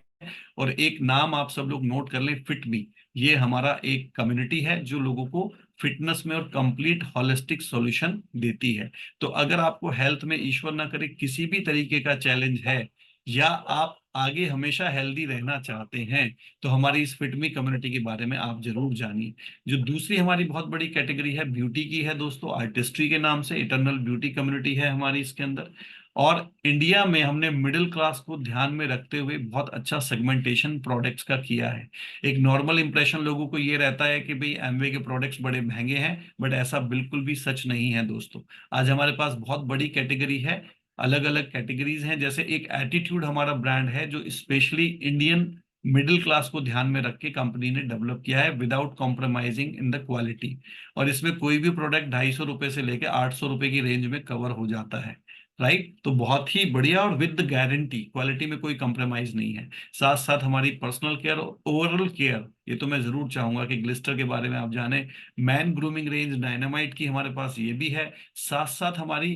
और एक नाम आप सब लोग नोट कर लें, फिट मी। ये हमारा एक कम्युनिटी है जो लोगों को फिटनेस में और कंप्लीट होलिस्टिक सॉल्यूशन देती है। तो अगर आपको हेल्थ में ईश्वर ना करे किसी भी तरीके का चैलेंज है, या आप आगे हमेशा हेल्दी रहना चाहते हैं, तो हमारी इस फिटमी कम्युनिटी के बारे में आप जरूर जानिए। जो दूसरी हमारी बहुत बड़ी कैटेगरी है ब्यूटी की है दोस्तों, आर्टिस्ट्री के नाम से इटर्नल ब्यूटी कम्युनिटी है हमारी इसके अंदर। और इंडिया में हमने मिडिल क्लास को ध्यान में रखते हुए बहुत अच्छा सेगमेंटेशन प्रोडक्ट्स का किया है। एक नॉर्मल इंप्रेशन लोगों को ये रहता है कि भाई एमवे के प्रोडक्ट्स बड़े महंगे हैं, बट ऐसा बिल्कुल भी सच नहीं है दोस्तों। आज हमारे पास बहुत बड़ी कैटेगरी है, अलग अलग कैटेगरीज हैं। जैसे एक एटीट्यूड हमारा ब्रांड है जो स्पेशली इंडियन मिडिल क्लास को ध्यान में रख के कंपनी ने डेवलप किया है without compromising in the quality. और इसमें कोई भी प्रोडक्ट 250 रुपए से लेकर 800 रुपए की रेंज में कवर हो जाता है। राइट, तो बहुत ही बढ़िया और विद गारंटी, क्वालिटी में कोई कंप्रोमाइज नहीं है। साथ साथ हमारी पर्सनल केयर और ओवरऑल केयर, ये तो मैं जरूर चाहूंगा कि ग्लिस्टर के बारे में आप जाने। मैन ग्रूमिंग रेंज डायनामाइट की हमारे पास ये भी है। साथ साथ हमारी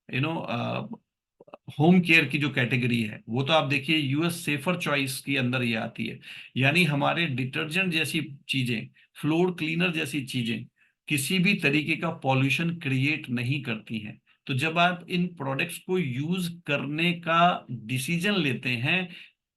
यू नो होम केयर की जो कैटेगरी है वो तो आप देखिए यूएस सेफर चॉइस के अंदर ये आती है। यानी हमारे डिटर्जेंट जैसी चीजें, फ्लोर क्लीनर जैसी चीजें किसी भी तरीके का पॉल्यूशन क्रिएट नहीं करती हैं। तो जब आप इन प्रोडक्ट्स को यूज करने का डिसीजन लेते हैं,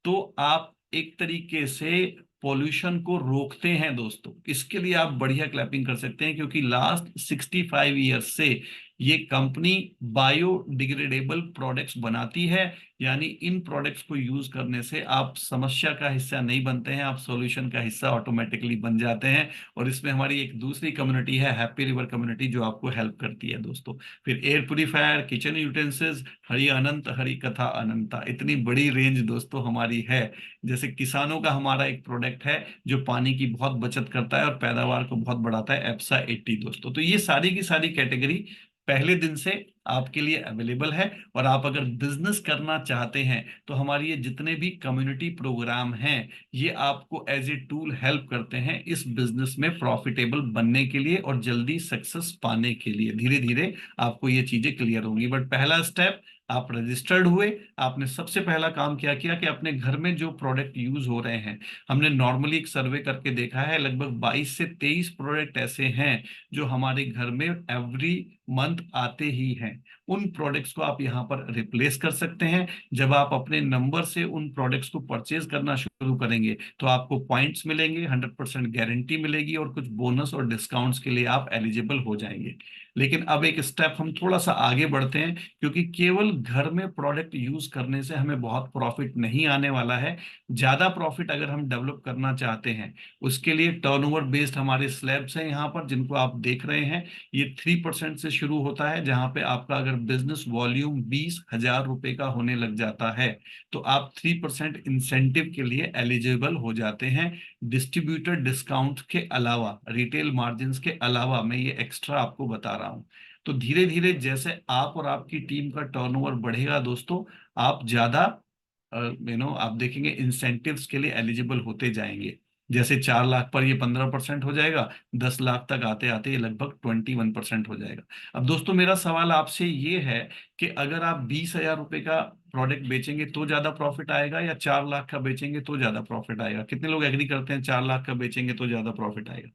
तो आप एक तरीके से पॉल्यूशन को रोकते हैं दोस्तों। इसके लिए आप बढ़िया क्लैपिंग कर सकते हैं, क्योंकि लास्ट 65 ईयर्स से ये कंपनी बायोडिग्रेडेबल प्रोडक्ट्स बनाती है। यानी इन प्रोडक्ट्स को यूज करने से आप समस्या का हिस्सा नहीं बनते हैं, आप सॉल्यूशन का हिस्सा ऑटोमेटिकली बन जाते हैं। और इसमें हमारी एक दूसरी कम्युनिटी है हैप्पी रिवर कम्युनिटी, जो आपको हेल्प करती है दोस्तों। फिर air purifier, kitchen utensils, Hari अनंत हरि कथा अनंता, इतनी बड़ी रेंज दोस्तों हमारी है। जैसे किसानों का हमारा एक प्रोडक्ट है जो पानी की बहुत बचत करता है और पैदावार को बहुत बढ़ाता है, एप्सा 80 दोस्तों। तो ये सारी की सारी कैटेगरी पहले दिन से आपके लिए अवेलेबल है। और आप अगर बिजनेस करना चाहते हैं तो हमारी ये जितने भी कम्युनिटी प्रोग्राम हैं, ये आपको एज ए टूल हेल्प करते हैं इस बिजनेस में प्रॉफिटेबल बनने के लिए और जल्दी सक्सेस पाने के लिए। धीरे धीरे आपको ये चीजें क्लियर होंगी, बट पहला स्टेप, आप रजिस्टर्ड हुए, आपने सबसे पहला काम क्या किया कि अपने घर में जो प्रोडक्ट यूज हो रहे हैं, हमने नॉर्मली एक सर्वे करके देखा है लगभग 22 से 23 प्रोडक्ट ऐसे हैं जो हमारे घर में एवरी मंथ आते ही हैं। उन प्रोडक्ट्स को आप यहाँ पर रिप्लेस कर सकते हैं। जब आप अपने नंबर से उन प्रोडक्ट्स को परचेज करना शुरू करेंगे तो आपको पॉइंट्स मिलेंगे, 100% गारंटी मिलेगी और कुछ बोनस और डिस्काउंट्स के लिए आप एलिजिबल हो जाएंगे। लेकिन अब एक स्टेप हम थोड़ा सा आगे बढ़ते हैं, क्योंकि केवल घर में प्रोडक्ट यूज करने से हमें बहुत प्रॉफिट नहीं आने वाला है। ज्यादा प्रॉफिट अगर हम डेवलप करना चाहते हैं, उसके लिए टर्नओवर बेस्ड हमारे स्लैब्स हैं यहाँ पर जिनको आप देख रहे हैं। ये 3% से शुरू होता है, जहां पे आपका अगर बिजनेस वॉल्यूम 20,000 रुपए का होने लग जाता है तो आप 3% इंसेंटिव के लिए एलिजिबल हो जाते हैं। डिस्ट्रीब्यूटर डिस्काउंट के अलावा, रिटेल मार्जिन के अलावा, मैं ये एक्स्ट्रा आपको बता रहा हूं। तो धीरे धीरे जैसे आप और आपकी टीम का टर्नओवर बढ़ेगा दोस्तों, आप ज्यादा आप देखेंगे इंसेंटिव्स के लिए एलिजिबल होते जाएंगे। जैसे 4 लाख पर ये 15% हो जाएगा, 10 लाख तक आते आते ये लगभग 21% हो जाएगा। अब दोस्तों मेरा सवाल आपसे ये है कि अगर आप 20,000 रुपए का प्रोडक्ट बेचेंगे तो ज्यादा प्रॉफिट आएगा, या 4 लाख का बेचेंगे तो ज्यादा प्रॉफिट आएगा? कितने लोग एग्री करते हैं 4 लाख का बेचेंगे तो ज्यादा प्रॉफिट आएगा?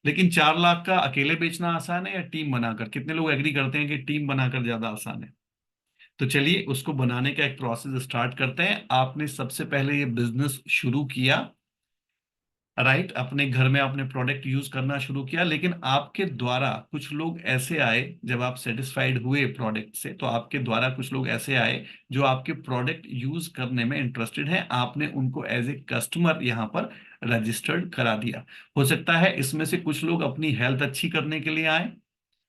लेकिन 4 लाख का अकेले बेचना आसान है या टीम बनाकर? कितने लोग एग्री करते हैं कि टीम बनाकर ज्यादा आसान है? तो चलिए उसको बनाने का एक प्रोसेस स्टार्ट करते हैं। आपने सबसे पहले ये बिजनेस शुरू किया, राइट, अपने घर में आपने प्रोडक्ट यूज करना शुरू किया, लेकिन आपके द्वारा कुछ लोग ऐसे आए, जब आप सेटिस्फाइड हुए प्रोडक्ट से तो आपके द्वारा कुछ लोग ऐसे आए जो आपके प्रोडक्ट यूज करने में इंटरेस्टेड हैं। आपने उनको एज ए कस्टमर यहाँ पर रजिस्टर्ड करा दिया। हो सकता है इसमें से कुछ लोग अपनी हेल्थ अच्छी करने के लिए आए,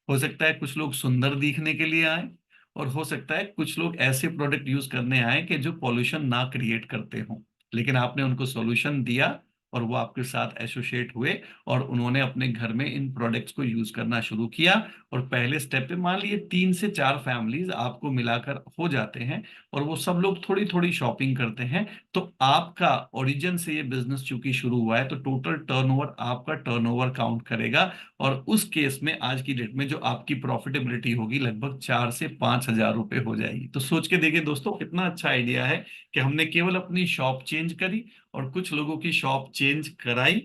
हो सकता है कुछ लोग सुंदर दिखने के लिए आए, और हो सकता है कुछ लोग ऐसे प्रोडक्ट यूज करने आए कि जो पॉल्यूशन ना क्रिएट करते हों। लेकिन आपने उनको सॉल्यूशन दिया और वो आपके साथ एसोसिएट हुए और उन्होंने अपने घर में इन प्रोडक्ट्स को यूज करना शुरू किया। और पहले स्टेप पे मान लिए 3 से 4 फैमिलीज आपको मिलाकर हो जाते हैं और वो सब लोग थोड़ी थोड़ी शॉपिंग करते हैं। तो आपका ओरिजिन से ये बिजनेस चूंकि शुरू हुआ है तो टोटल टर्नओवर आपका टर्नओवर काउंट करेगा। और उस केस में आज की डेट में जो आपकी प्रॉफिटेबिलिटी होगी लगभग 4 से 5 हजार रुपए हो जाएगी। तो सोच के देखिए दोस्तों, कितना अच्छा आइडिया है कि हमने केवल अपनी शॉप चेंज करी और कुछ लोगों की शॉप चेंज कराई,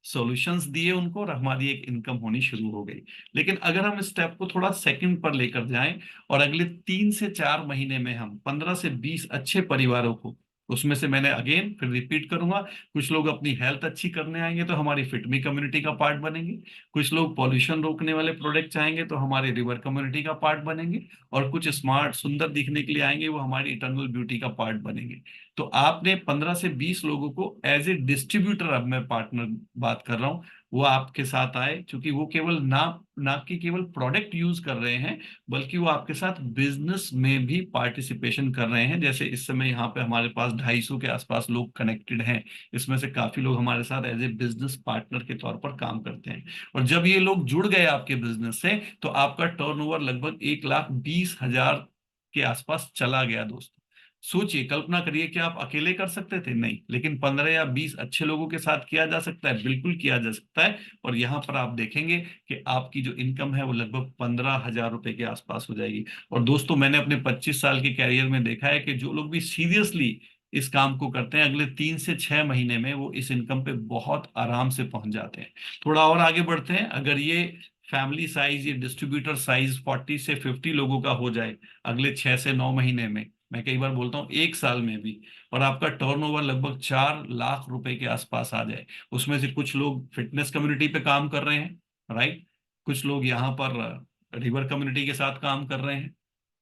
सॉल्यूशंस दिए उनको, और हमारी एक इनकम होनी शुरू हो गई। लेकिन अगर हम इस स्टेप को थोड़ा सेकंड पर लेकर जाएं और अगले 3 से 4 महीने में हम 15 से 20 अच्छे परिवारों को, उसमें से मैंने अगेन फिर रिपीट करूंगा, कुछ लोग अपनी हेल्थ अच्छी करने आएंगे तो हमारी फिटमी कम्युनिटी का पार्ट बनेंगे, कुछ लोग पॉल्यूशन रोकने वाले प्रोडक्ट चाहेंगे तो हमारे रिवर कम्युनिटी का पार्ट बनेंगे, और कुछ स्मार्ट सुंदर दिखने के लिए आएंगे वो हमारी इटर्नल ब्यूटी का पार्ट बनेंगे। तो आपने 15 से 20 लोगों को एज ए डिस्ट्रीब्यूटर, अब मैं पार्टनर बात कर रहा हूं, वो आपके साथ आए, क्योंकि वो केवल ना ना कि केवल प्रोडक्ट यूज कर रहे हैं बल्कि वो आपके साथ बिजनेस में भी पार्टिसिपेशन कर रहे हैं। जैसे इस समय यहाँ पे हमारे पास 250 के आसपास लोग कनेक्टेड हैं, इसमें से काफी लोग हमारे साथ एज ए बिजनेस पार्टनर के तौर पर काम करते हैं। और जब ये लोग जुड़ गए आपके बिजनेस से तो आपका टर्नओवर लगभग 1,20,000 के आसपास चला गया दोस्तों। सोचिए, कल्पना करिए कि आप अकेले कर सकते थे? नहीं, लेकिन 15 या 20 अच्छे लोगों के साथ किया जा सकता है, बिल्कुल किया जा सकता है। और यहाँ पर आप देखेंगे कि आपकी जो इनकम है वो लगभग 15,000 रुपए के आसपास हो जाएगी। और दोस्तों, मैंने अपने 25 साल के कैरियर में देखा है कि जो लोग भी सीरियसली इस काम को करते हैं अगले 3 से 6 महीने में वो इस इनकम पे बहुत आराम से पहुंच जाते हैं। थोड़ा और आगे बढ़ते हैं, अगर ये फैमिली साइज, ये डिस्ट्रीब्यूटर साइज 40 से 50 लोगों का हो जाए अगले 6 से 9 महीने में, मैं कई बार बोलता हूँ 1 साल में भी, और आपका टर्नओवर लगभग 4 लाख रुपए के आसपास आ जाए, उसमें से कुछ लोग फिटनेस कम्युनिटी पे काम कर रहे हैं, राइट, कुछ लोग यहाँ पर रिवर कम्युनिटी के साथ काम कर रहे हैं,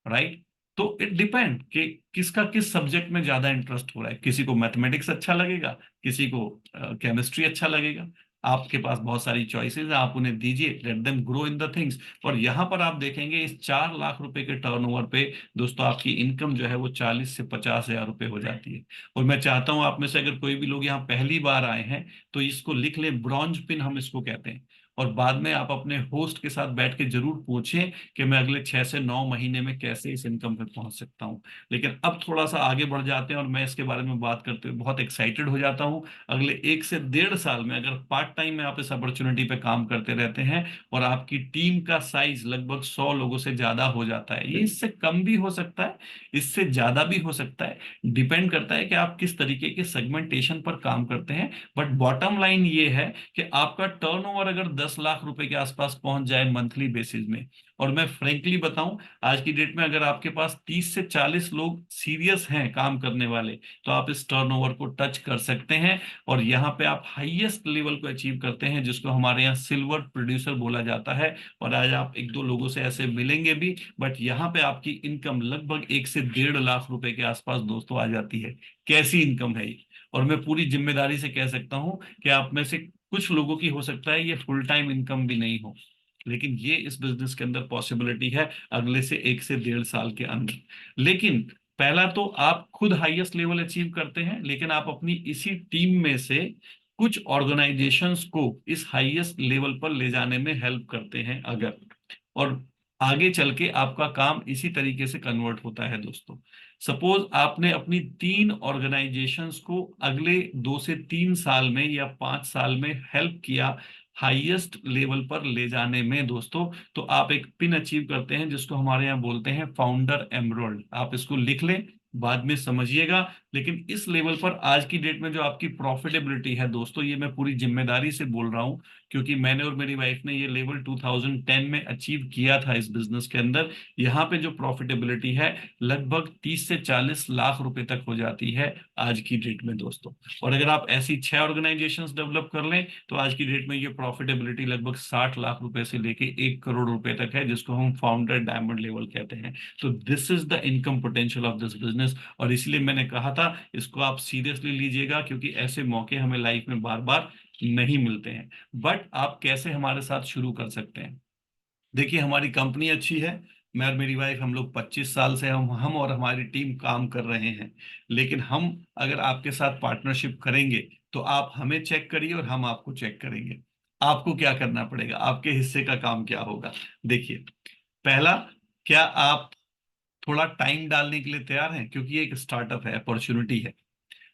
राइट। तो इट डिपेंड कि किसका किस सब्जेक्ट में ज्यादा इंटरेस्ट हो रहा है। किसी को मैथमेटिक्स अच्छा लगेगा, किसी को केमिस्ट्री अच्छा लगेगा। आपके पास बहुत सारी चॉइसेस है, आप उन्हें दीजिए, let them grow in the things. और यहाँ पर आप देखेंगे इस 4 लाख रुपए के टर्नओवर पे दोस्तों आपकी इनकम जो है वो 40 से 50 हजार रुपए हो जाती है। और मैं चाहता हूं आप में से अगर कोई भी लोग यहाँ पहली बार आए हैं तो इसको लिख लें, ब्रॉन्ज पिन हम इसको कहते हैं। और बाद में आप अपने होस्ट के साथ बैठ के जरूर पूछें कि मैं अगले 6 से 9 महीने में कैसे इस इनकम पे पहुंच सकता हूं। लेकिन अब थोड़ा सा आगे बढ़ जाते हैं और मैं इसके बारे में बात करते हुए बहुत एक्साइटेड हो जाता हूं। अगले 1 से 1.5 साल में अगर पार्ट टाइम में आप इस अपॉर्चुनिटी पे काम करते रहते हैं और आपकी टीम का साइज लगभग 100 लोगों से ज्यादा हो जाता है, ये इससे कम भी हो सकता है, इससे ज्यादा भी हो सकता है, डिपेंड करता है कि आप किस तरीके के सेगमेंटेशन पर काम करते हैं। बट बॉटम लाइन ये है कि आपका टर्नओवर अगर 10 लाख रुपए के आसपास पहुंच जाए मंथली बेसिस में, और मैं फ्रेंकली बताऊं आज की डेट में अगर आपके पास 30 से 40 लोग सीरियस हैं काम करने वाले तो आप इस टर्नओवर को टच कर सकते हैं। और यहाँ पे आप हाईएस्ट लेवल को अचीव करते हैं जिसको हमारे यहाँ सिल्वर प्रोड्यूसर बोला जाता है। और आज आप 1-2 लोगों से ऐसे मिलेंगे भी, बट यहाँ पे आपकी इनकम लगभग 1 से 1.5 लाख रुपए के आसपास दोस्तों आ जाती है। कैसी इनकम है ये? और मैं पूरी जिम्मेदारी से कह सकता हूं कि आप में से कुछ लोगों की हो सकता है ये फुल टाइम इनकम भी नहीं हो, लेकिन ये इस बिजनेस के अंदर पॉसिबिलिटी है अगले से 1 से 1.5 साल के अंदर। लेकिन पहला तो आप खुद हाईएस्ट लेवल अचीव करते हैं, लेकिन आप अपनी इसी टीम में से कुछ ऑर्गेनाइजेशंस को इस हाईएस्ट लेवल पर ले जाने में हेल्प करते हैं अगर, और आगे चल के आपका काम इसी तरीके से कन्वर्ट होता है दोस्तों। सपोज आपने अपनी 3 ऑर्गेनाइजेशंस को अगले 2 से 3 साल में या 5 साल में हेल्प किया हाईएस्ट लेवल पर ले जाने में दोस्तों, तो आप एक पिन अचीव करते हैं जिसको हमारे यहाँ बोलते हैं फाउंडर एमरोल्ड। आप इसको लिख लें, बाद में समझिएगा। लेकिन इस लेवल पर आज की डेट में जो आपकी प्रॉफिटेबिलिटी है दोस्तों, ये मैं पूरी जिम्मेदारी से बोल रहा हूं क्योंकि मैंने और मेरी वाइफ ने ये लेवल 2010 में अचीव किया था इस बिजनेस के अंदर। यहाँ पे जो प्रॉफिटेबिलिटी है लगभग 30 से 40 लाख रुपए तक हो जाती है आज की डेट में दोस्तों। और अगर आप ऐसी 6 ऑर्गेनाइजेशंस डेवलप कर लें तो आज की डेट में ये प्रॉफिटेबिलिटी लगभग 60 लाख रुपए से लेके 1 करोड़ रुपए तक है, जिसको हम फाउंडर डायमंड लेवल कहते हैं। तो this is the income potential of this business. और इसलिए मैंने कहा था इसको आप सीरियसली लीजिएगा क्योंकि ऐसे मौके हमें लाइफ में बार बार नहीं मिलते हैं। बट आप कैसे हमारे साथ शुरू कर सकते हैं? देखिए, हमारी कंपनी अच्छी है, मैं और मेरी वाइफ हम लोग 25 साल से हम और हमारी टीम काम कर रहे हैं। लेकिन हम अगर आपके साथ पार्टनरशिप करेंगे तो आप हमें चेक करिए और हम आपको चेक करेंगे। आपको क्या करना पड़ेगा, आपके हिस्से का काम क्या होगा? देखिए, पहला, क्या आप थोड़ा टाइम डालने के लिए तैयार हैं? क्योंकि ये एक स्टार्टअप है, अपॉर्चुनिटी है।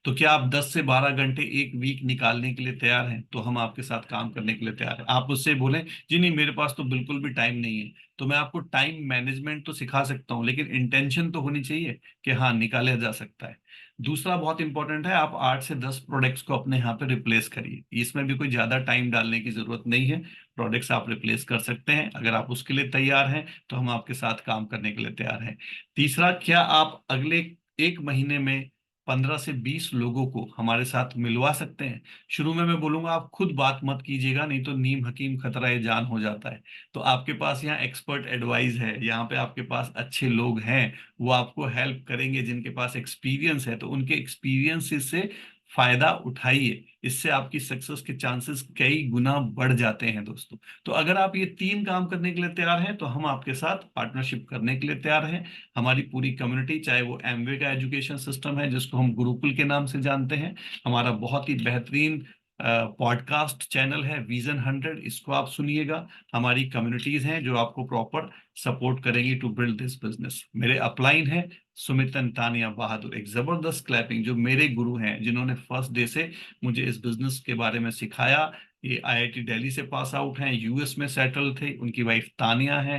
तो क्या आप 10 से 12 घंटे एक वीक निकालने के लिए तैयार हैं? तो हम आपके साथ काम करने के लिए तैयार हैं। आप उससे बोलें जी नहीं मेरे पास तो बिल्कुल भी टाइम नहीं है, तो मैं आपको टाइम मैनेजमेंट तो सिखा सकता हूँ, लेकिन इंटेंशन तो होनी चाहिए कि हाँ निकाला जा सकता है। दूसरा बहुत इंपॉर्टेंट है, आप 8 से 10 प्रोडक्ट्स को अपने यहाँ पे रिप्लेस करिए। इसमें भी कोई ज्यादा टाइम डालने की जरूरत नहीं है। प्रोडक्ट्स आप रिप्लेस कर सकते हैं। अगर आप उसके लिए तैयार हैं तो हम आपके साथ काम करने के लिए तैयार हैं। तीसरा, क्या आप अगले एक महीने में 15 से 20 लोगों को हमारे साथ मिलवा सकते हैं? शुरू में मैं बोलूंगा आप खुद बात मत कीजिएगा, नहीं तो नीम हकीम खतरा ए जान हो जाता है। तो आपके पास यहाँ एक्सपर्ट एडवाइस है, यहाँ पे आपके पास अच्छे लोग हैं, वो आपको हेल्प करेंगे, जिनके पास एक्सपीरियंस है। तो उनके एक्सपीरियंस से फायदा उठाइए, इससे आपकी सक्सेस के चांसेस कई गुना बढ़ जाते हैं दोस्तों। तो अगर आप ये 3 काम करने के लिए तैयार हैं तो हम आपके साथ पार्टनरशिप करने के लिए तैयार हैं। हमारी पूरी कम्युनिटी, चाहे वो एमवे का एजुकेशन सिस्टम है जिसको हम गुरुकुल के नाम से जानते हैं, हमारा बहुत ही बेहतरीन पॉडकास्ट चैनल है विजन 100, इसको आप सुनिएगा। हमारी कम्युनिटीज हैं जो आपको प्रॉपर सपोर्ट करेंगी टू बिल्ड दिस बिजनेस। मेरे अपलाइन है सुमित तानिया बहादुर, एक जबरदस्त क्लैपिंग, जो मेरे गुरु हैं, जिन्होंने फर्स्ट डे से मुझे इस बिजनेस के बारे में सिखाया। ये आईआईटी दिल्ली से पास आउट हैं, यूएस में सेटल थे, उनकी वाइफ तानिया है,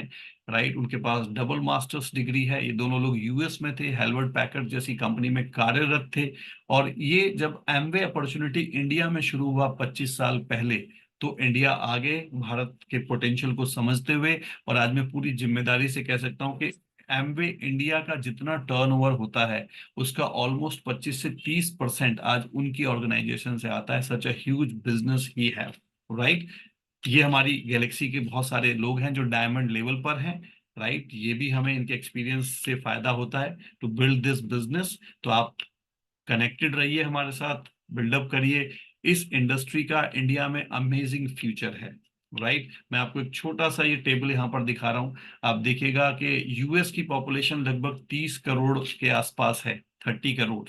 राइट, उनके पास डबल मास्टर्स डिग्री है। ये दोनों लोग यूएस में थे, हेलवर्ड पैकर्ड जैसी कंपनी में कार्यरत थे। और ये जब एमवे अपॉर्चुनिटी इंडिया में शुरू हुआ 25 साल पहले, तो इंडिया आगे भारत के पोटेंशियल को समझते हुए, और आज मैं पूरी जिम्मेदारी से कह सकता हूँ कि एमवे इंडिया का जितना टर्नओवर होता है उसका ऑलमोस्ट 25 से 30% आज उनकी ऑर्गेनाइजेशन से आता है। सच अ ह्यूज बिजनेस ही है, राइट। ये हमारी गैलेक्सी के बहुत सारे लोग हैं जो डायमंड लेवल पर हैं, राइट। ये भी हमें इनके एक्सपीरियंस से फायदा होता है टू बिल्ड दिस बिजनेस। तो आप कनेक्टेड रहिए हमारे साथ, बिल्डअप करिए। इस इंडस्ट्री का इंडिया में अमेजिंग फ्यूचर है, राइट। मैं आपको एक छोटा सा ये टेबल यहाँ पर दिखा रहा हूँ। आप देखिएगा कि यूएस की पॉपुलेशन लगभग 30 करोड़ के आसपास है, 30 करोड़,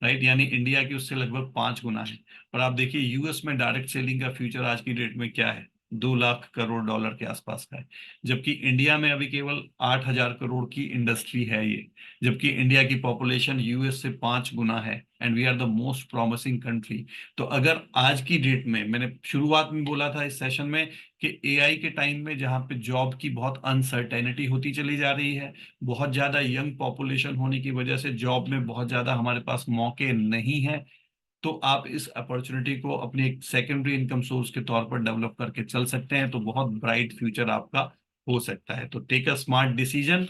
राइट, यानी इंडिया की उससे लगभग 5 गुना है। और आप देखिए यूएस में डायरेक्ट सेलिंग का फ्यूचर आज की डेट में क्या है, 2 लाख करोड़ डॉलर के आसपास का है। जबकि इंडिया में अभी केवल 8,000 करोड़ की इंडस्ट्री है ये, जबकि इंडिया की पॉपुलेशन यूएस से 5 गुना है, and we are the most promising country. तो अगर आज की डेट में, मैंने शुरुआत में बोला था इस सेशन में कि एआई के टाइम में जहां पे जॉब की बहुत अनसर्टेनिटी होती चली जा रही है, बहुत ज्यादा यंग पॉपुलेशन होने की वजह से जॉब में बहुत ज्यादा हमारे पास मौके नहीं है, तो आप इस अपॉर्चुनिटी को अपनी एक सेकेंडरी इनकम सोर्स के तौर पर डेवलप करके चल सकते हैं। तो बहुत ब्राइट फ्यूचर आपका हो सकता है। तो टेक अ स्मार्ट डिसीजन।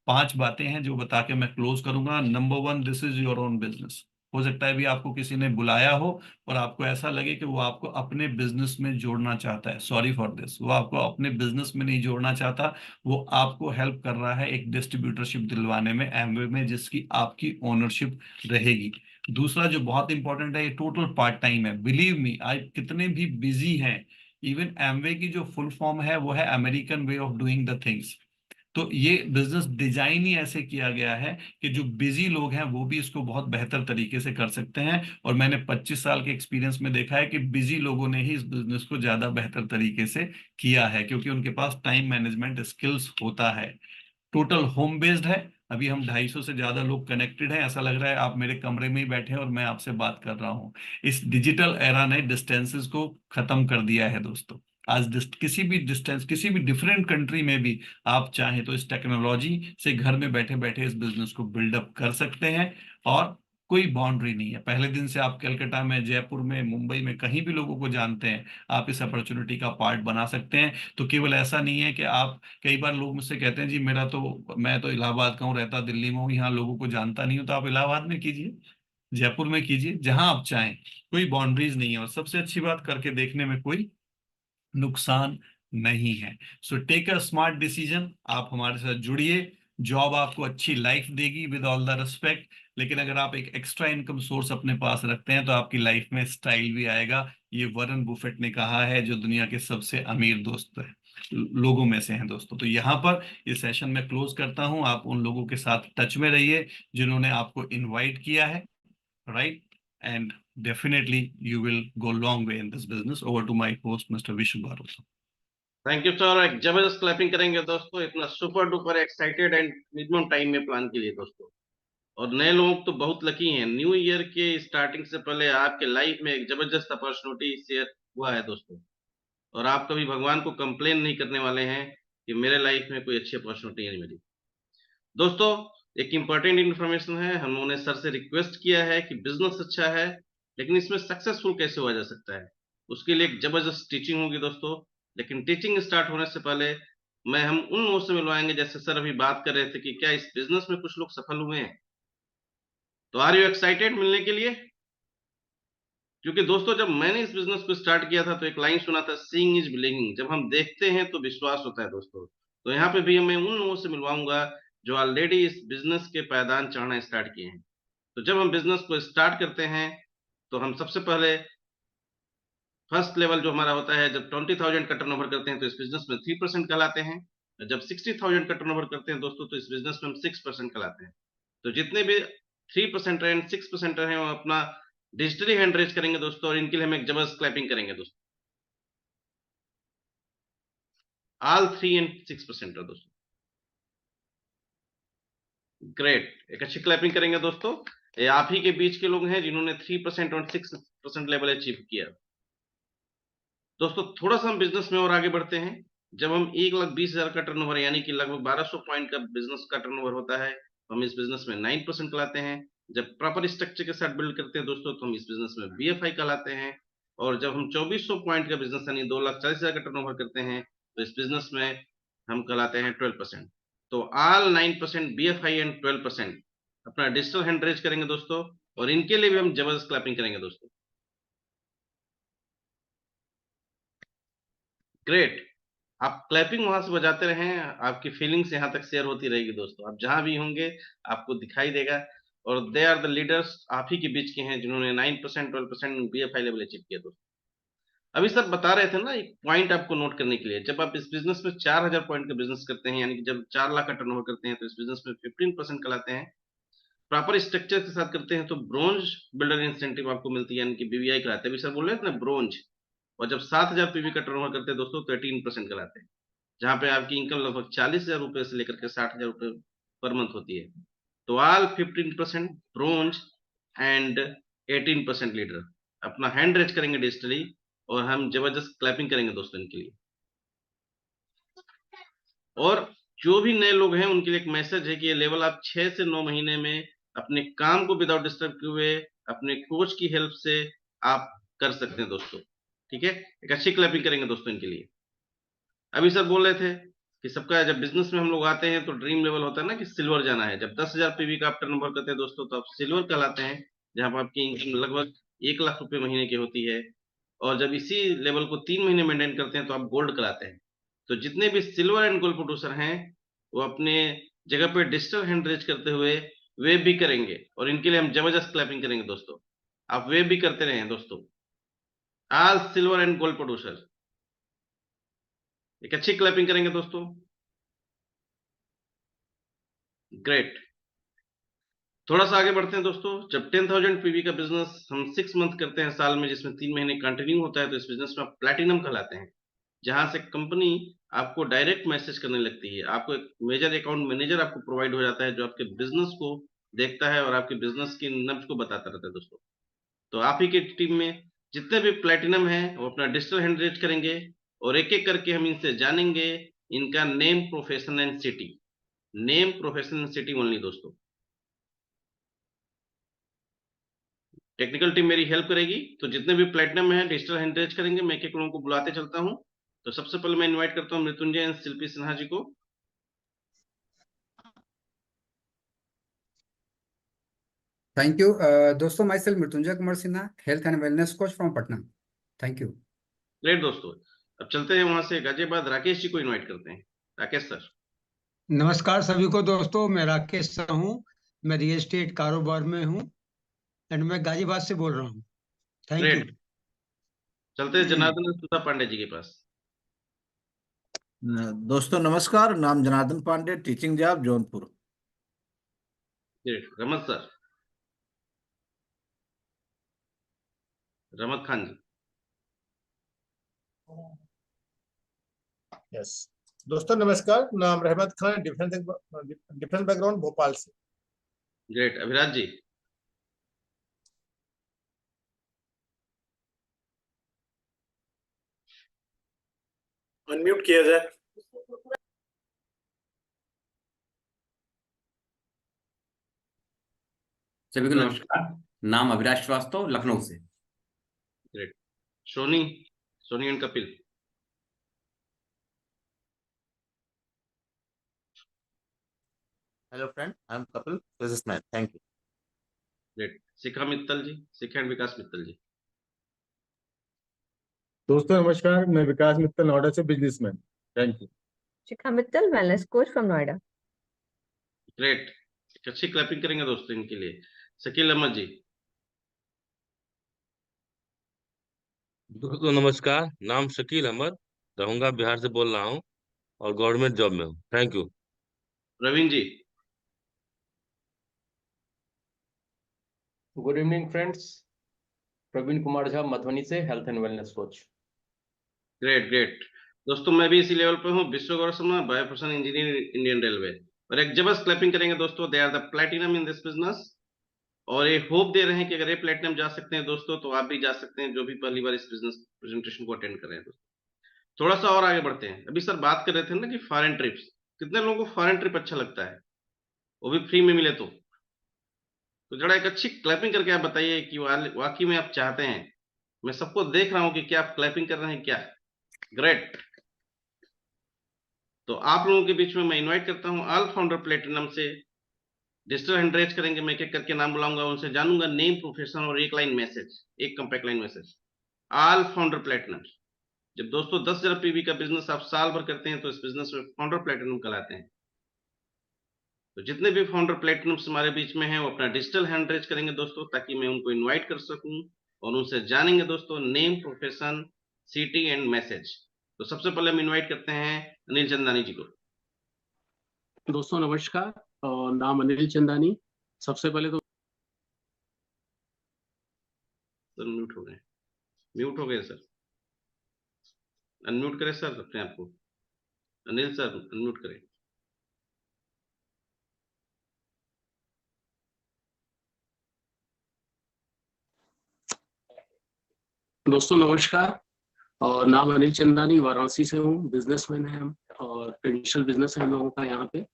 5 बातें हैं जो बता के मैं क्लोज करूंगा। Number 1, this is your own business. हो सकता है भी आपको किसी ने बुलाया हो और आपको ऐसा लगे कि वो आपको अपने बिजनेस में जोड़ना चाहता है। सॉरी फॉर दिस, वो आपको अपने बिजनेस में नहीं जोड़ना चाहता, वो आपको हेल्प कर रहा है एक डिस्ट्रीब्यूटरशिप दिलवाने में एमवे में, जिसकी आपकी ओनरशिप रहेगी। दूसरा जो बहुत इंपॉर्टेंट है, ये टोटल पार्ट टाइम है। बिलीव मी, आज कितने भी बिजी हैं, इवन एमवे की जो फुल फॉर्म है वो है American way of doing the things. तो ये बिजनेस डिजाइन ही ऐसे किया गया है कि जो बिजी लोग हैं वो भी इसको बहुत बेहतर तरीके से कर सकते हैं। और मैंने 25 साल के एक्सपीरियंस में देखा है कि बिजी लोगों ने ही इस बिजनेस को ज्यादा बेहतर तरीके से किया है, क्योंकि उनके पास टाइम मैनेजमेंट स्किल्स होता है। टोटल होम बेस्ड है। अभी हम 250 से ज्यादा लोग कनेक्टेड हैं। ऐसा लग रहा है आप मेरे कमरे में ही बैठे हैं और मैं आपसे बात कर रहा हूँ। इस डिजिटल एरा ने डिस्टेंसेस को खत्म कर दिया है दोस्तों। आज किसी भी डिस्टेंस, किसी भी डिफरेंट कंट्री में भी आप चाहें तो इस टेक्नोलॉजी से घर में बैठे बैठे इस बिजनेस को बिल्डअप कर सकते हैं। और कोई बाउंड्री नहीं है। पहले दिन से आप कलकत्ता में, जयपुर में, मुंबई में कहीं भी लोगों को जानते हैं, आप इस अपॉर्चुनिटी का पार्ट बना सकते हैं। तो केवल ऐसा नहीं है कि आप, कई बार लोग मुझसे कहते हैं जी मैं तो इलाहाबाद का हूँ, रहता दिल्ली में हूँ, यहाँ लोगों को जानता नहीं हूँ। तो आप इलाहाबाद में कीजिए, जयपुर में कीजिए, जहां आप चाहें, कोई बाउंड्रीज नहीं है। और सबसे अच्छी बात, करके देखने में कोई नुकसान नहीं है। So take a smart decision, आप हमारे साथ जुड़िए। जॉब आपको अच्छी लाइफ देगी विद ऑल द रिस्पेक्ट, लेकिन अगर आप एक एक्स्ट्रा इनकम सोर्स अपने पास रखते हैं तो आपकी लाइफ में स्टाइल भी आएगा। ये वॉरेन बुफेट ने कहा है, जो दुनिया के सबसे अमीर दोस्त है, लोगों में से हैं दोस्तों। तो यहाँ पर ये सेशन मैं क्लोज करता हूँ। आप उन लोगों के साथ टच में रहिए जिन्होंने आपको इनवाइट किया है, right, and definitely you will go long way in this business. Over to my host, Mr. Vishu Barosa. Thank you sir. एक जबरदस्त क्लैपिंग करेंगे दोस्तों, इतना super duper excited and minimum time में प्लान के लिए दोस्तों। और नए लोग तो बहुत लकी हैं, न्यू ईयर के स्टार्टिंग से पहले आपके लाइफ में एक जबरदस्त अपॉर्चुनिटी शेयर हुआ है दोस्तों। और आप कभी भगवान को कंप्लेन नहीं करने वाले हैं कि मेरे लाइफ में कोई अच्छी अपॉर्चुनिटी नहीं मिली। दोस्तों एक इंपॉर्टेंट इन्फॉर्मेशन है, हम लोगों ने सर से रिक्वेस्ट किया है कि बिजनेस अच्छा है लेकिन इसमें सक्सेसफुल कैसे हुआ जा सकता है, उसके लिए एक जबरदस्त टीचिंग होगी दोस्तों। लेकिन टीचिंग स्टार्ट होने से पहले हम उन लोगों से मिलवाएंगे, जैसे सर अभी बात कर रहे थे कि क्या इस बिजनेस में कुछ लोग सफल हुए हैं। तो आर यू एक्साइटेड मिलने के लिए? क्योंकि दोस्तों जब मैंने इस बिजनेस को स्टार्ट किया था तो एक लाइन सुना था, सीइंग इज बिलीविंग। जब हम देखते हैं तो विश्वास होता है दोस्तों। तो यहाँ पे भी मैं उन लोगों से मिलवाऊंगा जो ऑलरेडी इस बिजनेस के पायदान चढ़ना स्टार्ट किए हैं। तो जब हम बिजनेस को स्टार्ट करते हैं तो हम सबसे पहले फर्स्ट लेवल जो हमारा होता है, जब 20,000 का टर्नओवर करते हैं तो इस बिजनेस में 3% कहलाते हैं। जब 60,000 का टर्नओवर करते हैं दोस्तों तो इस बिजनेस में हम 6% कहलाते हैं। तो जितने भी 3% एंड 6% हैं वो अपना डिजिटली हैंड रेज करेंगे दोस्तों, और इनके लिए हम एक जबरदस्त क्लैपिंग करेंगे दोस्तों। ऑल 3 एंड 6% दोस्तों, ग्रेट। एक अच्छी क्लैपिंग करेंगे दोस्तों। ये आप ही के बीच के लोग हैं जिन्होंने 3% और 6% लेवल अचीव किया। दोस्तों थोड़ा सा हम बिजनेस में और आगे बढ़ते हैं। जब हम 1,20,000 का टर्नओवर यानी कि लगभग 1200 पॉइंट का बिजनेस का टर्नओवर होता है तो हम इस बिजनेस में 9% कहलाते हैं। जब प्रॉपर स्ट्रक्चर के साथ बिल्ड करते हैं दोस्तों तो हम इस बिजनेस में BFI कहलाते हैं। और जब हम 2400 पॉइंट का बिजनेस यानी 2,40,000 का टर्नओवर करते हैं तो इस बिजनेस में हम कहलाते हैं 12%। तो ऑल 9% BFI एंड 12% अपना डिजिटल हैंड रेज करेंगे दोस्तों, और इनके लिए भी हम जबरदस्त क्लैपिंग करेंगे दोस्तों। ग्रेट। आप क्लैपिंग वहां से बजाते रहें, आपकी फीलिंग्स यहाँ तक शेयर होती रहेगी दोस्तों। आप जहां भी होंगे आपको दिखाई देगा। और दे आर द लीडर्स, आप ही के बीच के हैं जिन्होंने 9% 12% BFI लेवल अचीव किया दोस्तों। अभी सर बता रहे थे ना, एक पॉइंट आपको नोट करने के लिए, जब आप इस बिजनेस में 4,000 पॉइंट का बिजनेस करते हैं यानी कि जब 4 लाख का टर्नओवर करते हैं तो इस बिजनेस में 15% कहलाते हैं। प्रॉपर स्ट्रक्चर के साथ करते हैं तो ब्रोंज बिल्डर इंसेंटिव आपको मिलती है यानी कि BBI कहलाते हैं। अभी सर बोल रहे थे ना ब्रोंज। और जब 7,000 PV का टर्नओवर करते हैं दोस्तों तो 18% कहलाते हैं, जहां पे आपकी इनकम लगभग 40,000 रुपए से लेकर के 60,000 रुपए पर मंथ होती है। तो ऑल 15% ब्रोंज एंड 18% लीडर अपना हैंड रेज करेंगे डिजिटली, और हम जबरदस्त क्लैपिंग करेंगे दोस्तों इनके लिए। और जो भी नए लोग हैं उनके लिए एक मैसेज है कि ये लेवल आप 6 से 9 महीने में अपने काम को विदाउट डिस्टर्ब किए हुए अपने कोच की हेल्प से आप कर सकते हैं दोस्तों। ठीक है, एक अच्छी क्लैपिंग करेंगे दोस्तों इनके लिए। अभी सर बोल रहे थे कि सबका जब बिजनेस में हम लोग आते हैं तो ड्रीम लेवल होता है ना कि सिल्वर जाना है। जब 10,000 PV का आप टर्नओवर करते हैं दोस्तों तो आप सिल्वर कहलाते हैं, जहां पर आपकी इनकम लगभग 1 लाख रुपए महीने की होती है। और जब इसी लेवल को 3 महीने मेंटेन करते हैं तो आप गोल्ड कहलाते हैं। तो जितने भी सिल्वर एंड गोल्ड प्रोड्यूसर हैं वो अपने जगह पे डिजिटल हैंड रेज करते हुए वेव भी करेंगे, और इनके लिए हम जबरदस्त क्लैपिंग करेंगे दोस्तों। आप वेव भी करते रहें दोस्तों। All silver and gold producer, एक अच्छी क्लैपिंग करेंगे दोस्तों। ग्रेट। थोड़ा सा आगे बढ़ते हैं दोस्तों। जब 10,000 PV का बिजनेस हम 6 मंथ करते हैं साल में, जिसमें 3 महीने कंटिन्यू होता है, तो इस बिजनेस में आप प्लैटिनम कहलाते हैं, जहां से कंपनी आपको डायरेक्ट मैसेज करने लगती है। आपको एक मेजर अकाउंट मैनेजर आपको प्रोवाइड हो जाता है जो आपके बिजनेस को देखता है और आपके बिजनेस की नब्ज को बताता रहता है दोस्तों। तो आप ही की टीम में जितने भी प्लैटिनम हैं वो अपना डिजिटल हैंड रेज करेंगे, और एक एक करके हम इनसे जानेंगे इनका name, profession and city. Name, profession and city only दोस्तों। टेक्निकल टीम मेरी हेल्प करेगी। तो जितने भी प्लेटिनम है डिजिटल हैंड रेज करेंगे, मैं एक एक लोगों को बुलाते चलता हूं। तो सबसे पहले मैं इनवाइट करता हूं मृत्युंजय एंड शिल्पी सिन्हा जी को। थैंक यू दोस्तों, my self Mrityunjay Kumar Sinha, health and wellness coach from Patna. Thank you. Great दोस्तों। अब चलते हैं वहां से गाजियाबाद, राकेश जी को इनवाइट करते हैं। राकेश सर। नमस्कार सभी को दोस्तों, मैं राकेश सर हूँ। मैं रियल एस्टेट कारोबार में हूँ एंड मैं गाजियाबाद से बोल रहा हूँ। Thank you. ग्रेट। चलते हैं जनार्दन सुधा पांडे जी के पास। दोस्तों नमस्कार, नाम Janardan Pandey, teaching job Jaunpur. Great. Raman sir. Rahmat Khan जी। यस दोस्तों नमस्कार, नाम रहमत खान, डिफेंस बैकग्राउंड भोपाल से। ग्रेट। अभिराज जी। अनम्यूट किया जाए। सभी को नमस्कार। नाम अभिराज श्रीवास्तव, लखनऊ से। Great. Soni, Soni and Kapil. Hello friend, I am Kapil, businessman. Thank you. Great. Shikha Mittal ji, Shikha and Vikas Mittal ji. दोस्तों नमस्कार, मैं विकास मित्तल, नोएडा से, businessman. Thank you. Shikha Mittal, wellness coach from Noida. Great. अच्छी क्लैपिंग करेंगे दोस्तों इनके लिए। शकील अहमद जी। दोस्तों नमस्कार, नाम शकील अहमद, रहूंगा बिहार से बोल रहा हूँ और गवर्नमेंट जॉब में हूँ। Thank you. Praveen ji. Good evening friends, Praveen Kumar Jha, Madhubani से, health and wellness coach. Great great. दोस्तों मैं भी इसी लेवल पे हूँ, Vishwagaurav Sharma, bioprocess engineer, Indian railway. और एक जबरदस्त क्लैपिंग करेंगे दोस्तों, they are the platinum in this business. और ये होप दे रहे हैं कि अगर ये प्लेटिनम जा सकते हैं दोस्तों तो आप भी जा सकते हैं, जो भी पहली बार इस बिजनेस प्रेजेंटेशन को अटेंड कर रहे हैं दोस्तों। थोड़ा सा और आगे बढ़ते हैं। अभी सर बात कर रहे थे ना कि फॉरेन ट्रिप्स, कितने लोगों को फॉरेन ट्रिप अच्छा लगता है, वो भी फ्री में मिले तो जरा एक अच्छी क्लैपिंग करके आप बताइए कि वाकई में आप चाहते हैं। मैं सबको देख रहा हूं कि क्या आप क्लैपिंग कर रहे हैं क्या। ग्रेट। तो आप लोगों के बीच में मैं इनवाइट करता हूं ऑल फाउंडर प्लेटिनम से। डिजिटल हैंड रेज करेंगे, मैं एक एक करके नाम बुलाऊंगा, उनसे जानूंगा नेम, प्रोफेशन और एक लाइन मैसेज, एक compact line message. All founder platinum. जब दोस्तों 10,000 पीवी का बिजनेस आप साल भर करते हैं तो इस बिजनेस में फाउंडर प्लेटिनम कहलाते हैं। तो जितने भी फाउंडर प्लेटिनम्स हमारे बीच में हैं वो अपना डिजिटल हैंड रेज करेंगे दोस्तों, ताकि मैं उनको इनवाइट कर सकूं और उनसे जानेंगे दोस्तों name, profession, city and message. तो सबसे पहले हम इनवाइट करते हैं अनिल चंदानी जी को। दोस्तों नमस्कार, और नाम अनिल चंदानी। सबसे पहले तो सर म्यूट हो गए सर, अनम्यूट करें सर अपने आप को। अनिल सर अनम्यूट करें। दोस्तों नमस्कार, और नाम अनिल चंदानी, वाराणसी से हूँ, बिजनेसमैन है हम, और ट्रेडिशनल बिजनेस है हम लोगों का यहाँ पे।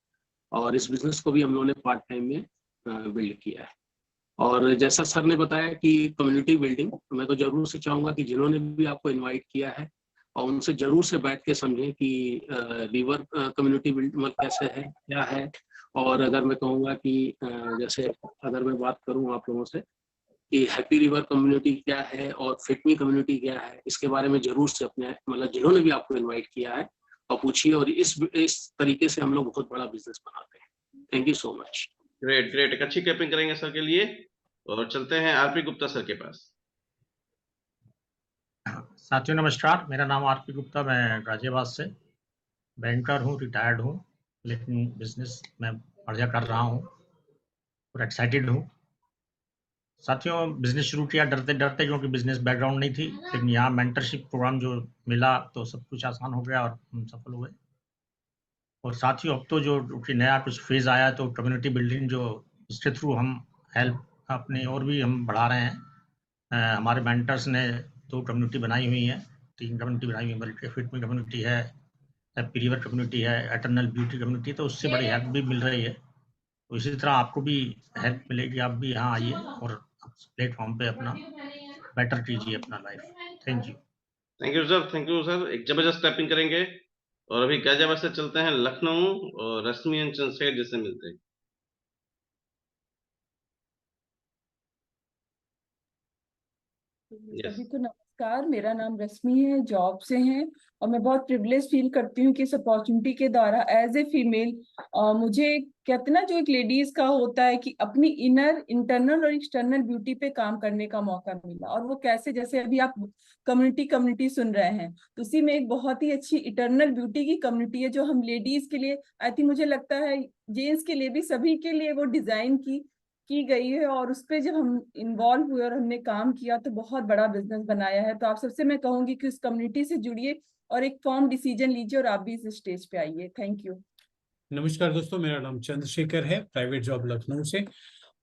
और इस बिजनेस को भी हम लोगों ने पार्ट टाइम में बिल्ड किया है। और जैसा सर ने बताया कि कम्युनिटी बिल्डिंग, मैं तो जरूर से चाहूंगा कि जिन्होंने भी आपको इनवाइट किया है और उनसे जरूर से बैठ के समझें कि रिवर कम्युनिटी बिल्ड कैसे है, क्या है। और अगर मैं कहूँगा कि जैसे अगर मैं बात करूँ आप लोगों से कि हैप्पी रिवर कम्युनिटी क्या है और फिटमी कम्युनिटी क्या है, इसके बारे में जरूर से अपने मतलब जिन्होंने भी आपको इनवाइट किया है और पूछिए। और इस तरीके से हम लोग बहुत बड़ा बिजनेस बनाते हैं। Thank you so much. Great great. एक अच्छी क्लैपिंग करेंगे सर के लिए। और चलते हैं आरपी गुप्ता सर के पास। साथियों नमस्कार, मेरा नाम आरपी गुप्ता, मैं गाजियाबाद से बैंकर हूँ, रिटायर्ड हूँ, लेकिन बिजनेस में बढ़िया कर रहा हूँ और एक्साइटेड हूँ। साथियों बिजनेस शुरू किया डरते डरते, क्योंकि बिजनेस बैकग्राउंड नहीं थी, लेकिन यहाँ मेंटरशिप प्रोग्राम जो मिला तो सब कुछ आसान हो गया और हम सफल हुए। और साथियों अब तो जो नया कुछ फेज आया तो कम्युनिटी बिल्डिंग जो इसके थ्रू हम हेल्प अपनी और भी हम बढ़ा रहे हैं। हमारे मेंटर्स ने 2 कम्युनिटी बनाई हुई है, 3 कम्युनिटी बनाई हुई है, बल्कि फिटमी कम्युनिटी है, हैप्पी रिवर कम्युनिटी है, एटर्नल ब्यूटी कम्युनिटी, तो उससे बड़ी हेल्प भी मिल रही है। तो इसी तरह आपको भी हेल्प मिलेगी, आप भी यहाँ आइए और प्लेटफॉर्म पे अपना बेटर कीजिए अपना life. Thank you. Thank you sir, thank you sir. एक जबरदस्त क्लैपिंग करेंगे। और अभी गाजियाबाद से चलते हैं लखनऊ और रश्मि अंचल सेठ जिससे मिलते हैं। सभी को नमस्कार, मेरा नाम रश्मि है, जॉब से हैं, और मैं बहुत प्रिविलेज फील करती हूँ कि इस अपॉर्चुनिटी के द्वारा एज ए फीमेल मुझे कहते ना जो एक लेडीज का होता है कि अपनी इनर, इंटरनल और एक्सटर्नल ब्यूटी पे काम करने का मौका मिला। और वो कैसे, जैसे अभी आप कम्युनिटी सुन रहे हैं, तो उसी में एक बहुत ही अच्छी इटर्नल ब्यूटी की कम्युनिटी है जो हम लेडीज के लिए, आई थिंक मुझे लगता है जेंट्स के लिए भी, सभी के लिए वो डिजाइन की की गई है, और उस पे जब हम इन्वॉल्व हुए और हमने काम किया तो बहुत बड़ा बिजनेस बनाया है। तो आप सबसे मैं कहूंगी कि उस कम्युनिटी से जुड़िए और एक फॉर्म डिसीजन लीजिए और आप भी इस स्टेज पे आइए। Thank you. नमस्कार दोस्तों, मेरा नाम चंद्रशेखर है, प्राइवेट जॉब लखनऊ से।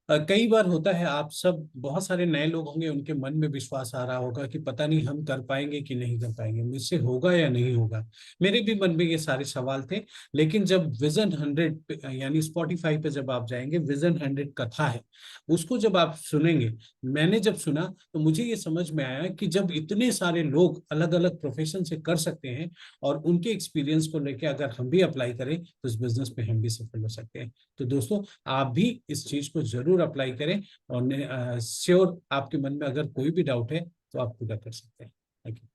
कई बार होता है, आप सब बहुत सारे नए लोग होंगे, उनके मन में विश्वास आ रहा होगा कि पता नहीं हम कर पाएंगे कि नहीं कर पाएंगे, मुझसे होगा या नहीं होगा। मेरे भी मन में ये सारे सवाल थे। लेकिन जब विजन 100 यानी स्पॉटिफाई पे जब आप जाएंगे, विजन 100 कथा है, उसको जब आप सुनेंगे, मैंने जब सुना तो मुझे ये समझ में आया कि जब इतने सारे लोग अलग अलग प्रोफेशन से कर सकते हैं और उनके एक्सपीरियंस को लेकर अगर हम भी अप्लाई करें तो इस बिजनेस में हम भी सफल हो सकते हैं। तो दोस्तों, आप भी इस चीज को जरूर अप्लाई करें और श्योर आपके मन में अगर कोई भी डाउट है तो आप पूरा कर सकते हैं। Thank you.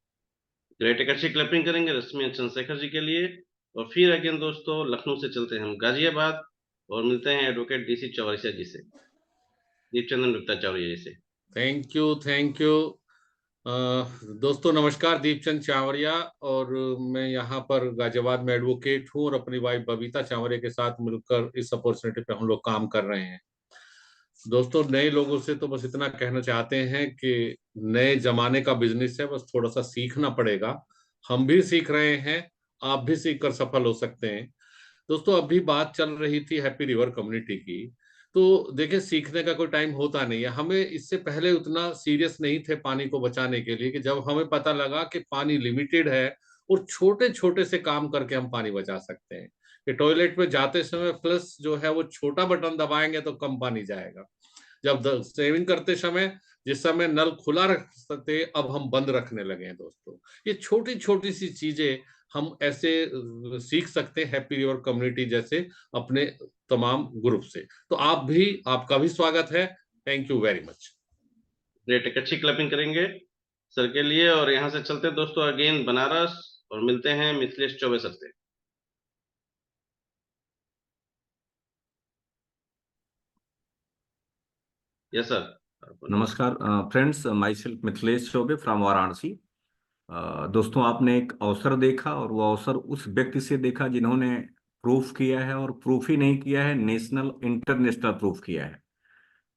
ग्रेट, एक अच्छी क्लैपिंग करेंगे रश्मि चंद्रशेखर जी के लिए। और फिर अगेन दोस्तों, लखनऊ से चलते हैं हम गाजियाबाद और मिलते हैं एडवोकेट डीसी चौरसिया जी से, दीपचंदन गुप्ता चौरसिया जी से। Thank you. दोस्तों नमस्कार, दीपचंद चावरिया, और मैं यहाँ पर गाजियाबाद में एडवोकेट हूँ और अपनी वाइफ बबीता चावरिया के साथ मिलकर इस अपॉर्चुनिटी पे हम लोग काम कर रहे हैं। दोस्तों, नए लोगों से तो बस इतना कहना चाहते हैं कि नए जमाने का बिजनेस है, बस थोड़ा सा सीखना पड़ेगा। हम भी सीख रहे हैं, आप भी सीख कर सफल हो सकते हैं। दोस्तों, अभी बात चल रही थी हैप्पी रिवर कम्युनिटी की। तो देखिए, सीखने का कोई टाइम होता नहीं है। हमें इससे पहले उतना सीरियस नहीं थे पानी को बचाने के लिए, कि जब हमें पता लगा कि पानी लिमिटेड है और छोटे छोटे से काम करके हम पानी बचा सकते हैं। कि टॉयलेट में जाते समय प्लस जो है वो छोटा बटन दबाएंगे तो कम पानी जाएगा। जब सेविंग करते समय, जिस समय नल खुला रख सकते, अब हम बंद रखने लगे हैं। दोस्तों, ये छोटी छोटी सी चीजें हम ऐसे सीख सकते हैं हैप्पी रिवर कम्युनिटी जैसे अपने तमाम ग्रुप से। तो आपका भी स्वागत है। Thank you very much. Great, एक अच्छी क्लैपिंग करेंगे सर के लिए। और यहाँ से चलते हैं दोस्तों अगेन बनारस और मिलते हैं मिथिलेश चौबे सर से। Yes sir. नमस्कार friends, myself Mithilesh Choubey from Varanasi. दोस्तों, आपने एक अवसर देखा और वो अवसर उस व्यक्ति से देखा जिन्होंने प्रूफ किया है, और प्रूफ ही नहीं किया है, नेशनल इंटरनेशनल प्रूफ किया है।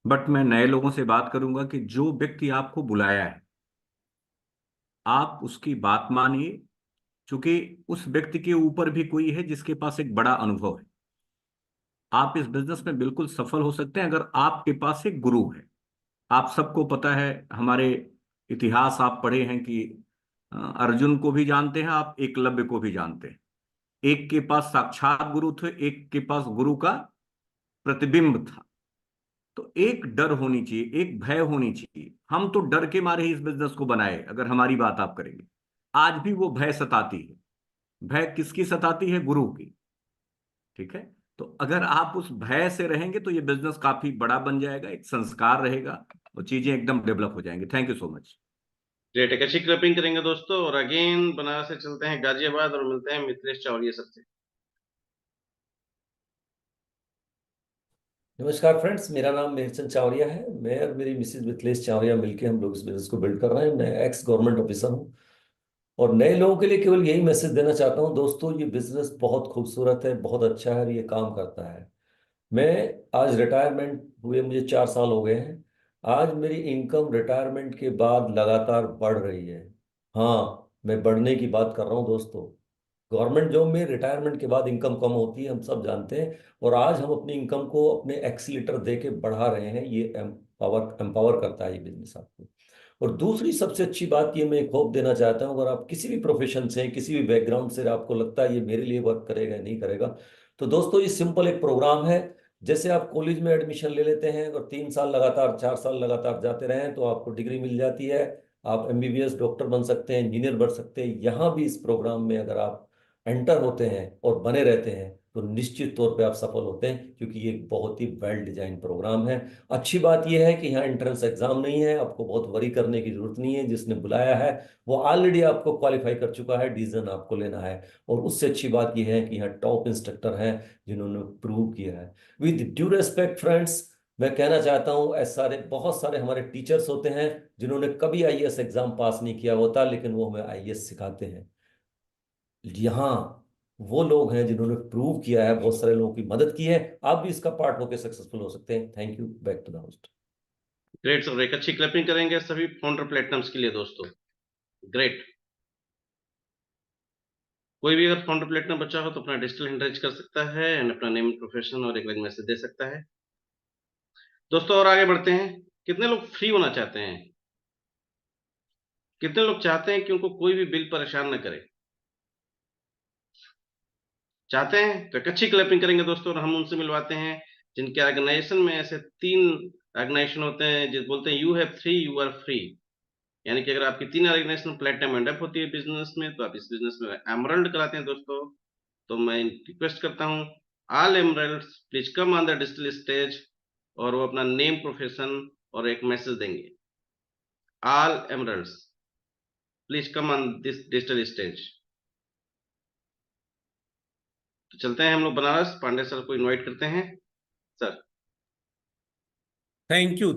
बट मैं नए लोगों से बात करूंगा कि जो व्यक्ति आपको बुलाया है, आप उसकी बात मानिए, क्योंकि उस व्यक्ति के ऊपर भी कोई है जिसके पास एक बड़ा अनुभव है। आप इस बिजनेस में बिल्कुल सफल हो सकते हैं अगर आपके पास एक गुरु है। आप सबको पता है, हमारे इतिहास आप पढ़े हैं कि अर्जुन को भी जानते हैं, आप एकलव्य को भी जानते हैं। एक के पास साक्षात गुरु थे, एक के पास गुरु का प्रतिबिंब था। तो एक डर होनी चाहिए, एक भय होनी चाहिए। हम तो डर के मारे ही इस बिजनेस को बनाए। अगर हमारी बात आप करेंगे, आज भी वो भय सताती है। भय किसकी सताती है? गुरु की। ठीक है, तो अगर आप उस भय से रहेंगे तो ये बिजनेस काफी बड़ा बन जाएगा, एक संस्कार रहेगा और चीजें एकदम डेवलप हो जाएंगी। Thank you so much. Great, एक अच्छी क्लैपिंग करेंगे दोस्तों। और अगेन बनारस से चलते हैं गाजियाबाद और मिलते हैं मिथिलेश चौरसिया सर से। नमस्कार फ्रेंड्स, मेरा नाम मेहरचंद चावरिया है। मैं और मेरी मिसेज मिथिलेश चावरिया मिलकर हम लोग इस बिजनेस को बिल्ड कर रहे हैं। मैं एक्स गवर्नमेंट ऑफिसर हूँ और नए लोगों के लिए केवल यही मैसेज देना चाहता हूँ, दोस्तों ये बिजनेस बहुत खूबसूरत है, बहुत अच्छा है और ये काम करता है। मैं आज रिटायरमेंट हुए मुझे 4 साल हो गए हैं। आज मेरी इनकम रिटायरमेंट के बाद लगातार बढ़ रही है। हाँ, मैं बढ़ने की बात कर रहा हूँ दोस्तों। गवर्नमेंट जॉब में रिटायरमेंट के बाद इनकम कम होती है, हम सब जानते हैं, और आज हम अपनी इनकम को अपने एक्सीलेटर दे के बढ़ा रहे हैं। ये एम्पावर करता है ये बिजनेस आपको। और दूसरी सबसे अच्छी बात ये मैं एक होप देना चाहता हूँ, अगर आप किसी भी प्रोफेशन से, किसी भी बैकग्राउंड से आपको लगता है ये मेरे लिए वर्क करेगा नहीं करेगा, तो दोस्तों ये सिंपल एक प्रोग्राम है। जैसे आप कॉलेज में एडमिशन ले लेते हैं और 3 साल लगातार, 4 साल लगातार जाते रहें तो आपको डिग्री मिल जाती है। आप MBBS डॉक्टर बन सकते हैं, इंजीनियर बन सकते हैं। यहाँ भी इस प्रोग्राम में अगर आप एंटर होते हैं और बने रहते हैं तो निश्चित तौर पे आप सफल होते हैं, क्योंकि ये एक बहुत ही वेल डिजाइन प्रोग्राम है। अच्छी बात यह है कि यहाँ एंट्रेंस एग्जाम नहीं है, आपको बहुत वरी करने की जरूरत नहीं है। जिसने बुलाया है वो ऑलरेडी आपको क्वालिफाई कर चुका है, डिसीजन आपको लेना है। और उससे अच्छी बात यह है कि यहाँ टॉप इंस्ट्रक्टर हैं जिन्होंने प्रूव किया है। विद ड्यू रेस्पेक्ट फ्रेंड्स, मैं कहना चाहता हूँ बहुत सारे हमारे टीचर्स होते हैं जिन्होंने कभी IAS एग्जाम पास नहीं किया होता, लेकिन वो हमें IAS सिखाते हैं। यहाँ वो लोग हैं जिन्होंने प्रूव किया है, बहुत सारे लोगों की मदद की है। आप भी इसका पार्ट होकर सक्सेसफुल हो सकते हैं। Thank you. Back to the host. Great sir, एक अच्छी क्लैपिंग करेंगे सभी फाउंडर प्लेटिनम्स के लिए दोस्तों। ग्रेट। कोई भी अगर फाउंडर प्लेटिनम बच्चा हो तो अपना डिजिटल हैंड रेज कर सकता है एंड अपना नेम, प्रोफेशन और एक लाइन मैसेज दे सकता है दोस्तों। और आगे बढ़ते हैं। कितने लोग फ्री होना चाहते हैं? कितने लोग चाहते हैं कि उनको कोई भी बिल परेशान न करे? चाहते हैं तो एक अच्छी क्लैपिंग करेंगे दोस्तों, और हम उनसे मिलवाते हैं जिनके ऑर्गेनाइजेशन में ऐसे 3 ऑर्गेनाइजेशन होते हैं जो बोलते हैं you have 3 you are free. यानी कि अगर आपकी 3 ऑर्गेनाइजेशन प्लेटिनम एंड अप होती है बिजनेस में, तो आप इस बिजनेस में एमरल्ड कराते हैं दोस्तों। तो मैं रिक्वेस्ट करता हूं all emeralds please come on the digital stage, और वो अपना नेम, प्रोफेशन और एक मैसेज देंगे। All emeralds please come on this digital stage. तो चलते हैं हम लोग बनारस। पांडे सर को इनवाइट करते हैं सर। थैंक यू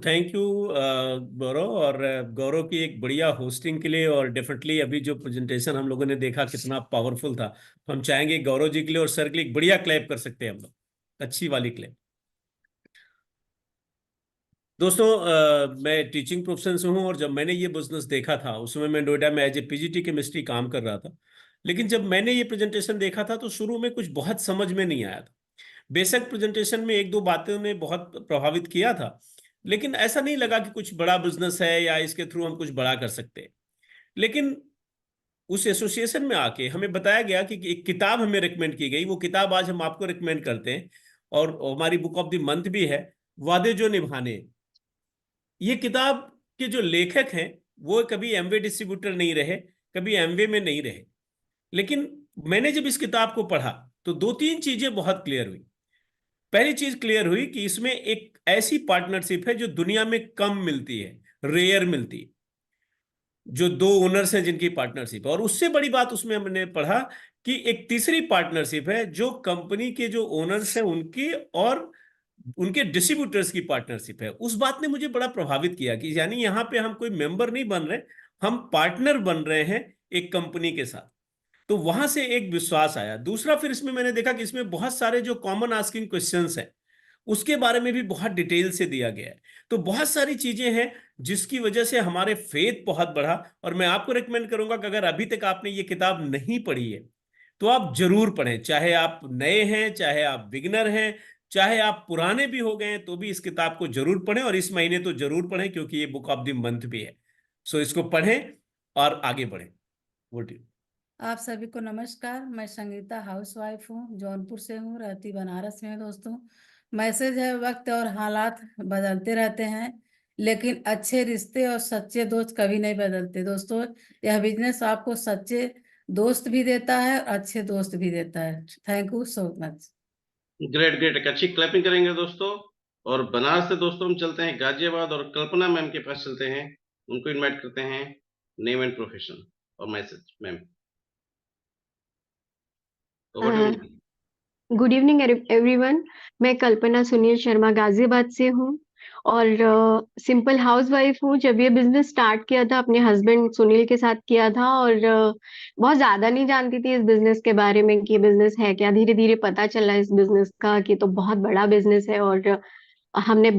गौरव, और गौरव की एक बढ़िया होस्टिंग के लिए। और डेफिनेटली अभी जो प्रेजेंटेशन हम लोगों ने देखा कितना पावरफुल था, तो हम चाहेंगे गौरव जी के लिए और सर के लिए एक बढ़िया क्लैप कर सकते हैं हम लोग, अच्छी वाली क्लैप। दोस्तों मैं टीचिंग प्रोफेशन से हूं, और जब मैंने ये बिजनेस देखा था उस समय मैं नोएडा में एज ए पीजीटी केमिस्ट्री काम कर रहा था। लेकिन जब मैंने ये प्रेजेंटेशन देखा था तो शुरू में कुछ बहुत समझ में नहीं आया था। बेशक प्रेजेंटेशन में 1-2 बातों ने बहुत प्रभावित किया था, लेकिन ऐसा नहीं लगा कि कुछ बड़ा बिजनेस है या इसके थ्रू हम कुछ बड़ा कर सकते हैं। लेकिन उस एसोसिएशन में आके हमें बताया गया कि एक किताब हमें रिकमेंड की गई। वो किताब आज हम आपको रिकमेंड करते हैं, और हमारी बुक ऑफ द मंथ भी है, वादे जो निभाने। ये किताब के जो लेखक हैं वो कभी एमवे डिस्ट्रीब्यूटर नहीं रहे, कभी एमवे में नहीं रहे। लेकिन मैंने जब इस किताब को पढ़ा तो 2-3 चीजें बहुत क्लियर हुई। पहली चीज क्लियर हुई कि इसमें एक ऐसी पार्टनरशिप है जो दुनिया में कम मिलती है, रेयर मिलती है, जो 2 ओनर्स हैं जिनकी पार्टनरशिप है। और उससे बड़ी बात उसमें हमने पढ़ा कि एक तीसरी पार्टनरशिप है जो कंपनी के जो ओनर्स हैं उनकी और उनके डिस्ट्रीब्यूटर्स की पार्टनरशिप है। उस बात ने मुझे बड़ा प्रभावित किया कि यानी यहाँ पे हम कोई मेंबर नहीं बन रहे, हम पार्टनर बन रहे हैं एक कंपनी के साथ। तो वहां से एक विश्वास आया। दूसरा, फिर इसमें मैंने देखा कि इसमें बहुत सारे जो कॉमन आस्किंग क्वेश्चंस हैं उसके बारे में भी बहुत डिटेल से दिया गया है। तो बहुत सारी चीजें हैं जिसकी वजह से हमारे फेथ बहुत बढ़ा। और मैं आपको रिकमेंड करूंगा कि अगर अभी तक आपने ये किताब नहीं पढ़ी है तो आप जरूर पढ़ें। चाहे आप नए हैं, चाहे आप बिगिनर हैं, चाहे आप पुराने भी हो गए हैं, तो भी इस किताब को जरूर पढ़ें। और इस महीने तो जरूर पढ़ें क्योंकि ये बुक ऑफ द मंथ भी है। सो इसको पढ़ें और आगे बढ़ें। Vote you. आप सभी को नमस्कार। मैं संगीता हाउसवाइफ हूँ, जौनपुर से हूँ, रहती बनारस में। दोस्तों, मैसेज है, वक्त और हालात बदलते रहते हैं, लेकिन अच्छे रिश्ते और सच्चे दोस्त कभी नहीं बदलते। दोस्तों, यह बिजनेस आपको सच्चे दोस्त भी देता है और अच्छे दोस्त भी देता है। Thank you so much. Great great, एक अच्छी क्लैपिंग करेंगे दोस्तों। और बनारस से दोस्तों हम चलते हैं गाजियाबाद, और कल्पना मैम के पास चलते हैं। उनको इनवाइट करते हैं, नेम एंड प्रोफेशन और message. Ma'am, good evening everyone. मैं कल्पना सुनील शर्मा गाजियाबाद से हूँ, और सिंपल हाउसवाइफ हूँ। जब ये बिजनेस स्टार्ट किया था अपने हस्बैंड सुनील के साथ किया था, और बहुत ज्यादा नहीं जानती थी इस बिजनेस के बारे में कि ये बिजनेस है क्या। धीरे धीरे पता चला इस बिजनेस का कि तो बहुत बड़ा बिजनेस है, और हमने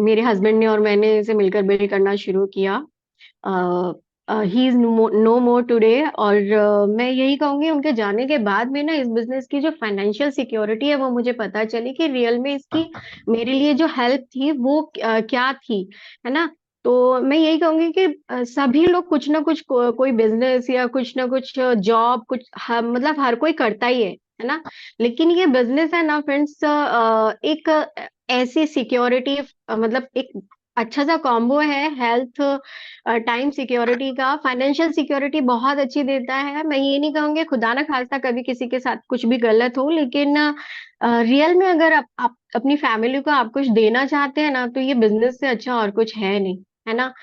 मेरे हस्बैंड ने और मैंने इसे मिलकर बिल्ड करना शुरू किया। He is no more today. और मैं यही कहूंगी, उनके जाने के बाद में ना इस बिजनेस की जो फाइनेंशियल सिक्योरिटी है वो मुझे पता चली कि रियल में इसकी मेरे लिए जो हेल्प थी वो क्या थी, है ना। तो मैं यही कहूंगी कि सभी लोग कुछ ना कुछ कोई बिजनेस या कुछ ना कुछ जॉब कुछ मतलब हर कोई करता ही है ना। लेकिन ये बिजनेस है ना फ्रेंड्स, एक ऐसी सिक्योरिटी, मतलब एक अच्छा सा कॉम्बो है। हेल्थ, टाइम सिक्योरिटी का, फाइनेंशियल सिक्योरिटी बहुत अच्छी देता है। मैं ये नहीं कहूंगी खुदा ना खास्ता कभी किसी के साथ कुछ भी गलत हो, लेकिन रियल में अगर आप अपनी फैमिली को आप कुछ देना चाहते हैं ना, तो ये बिजनेस से अच्छा और कुछ है नहीं, है ना।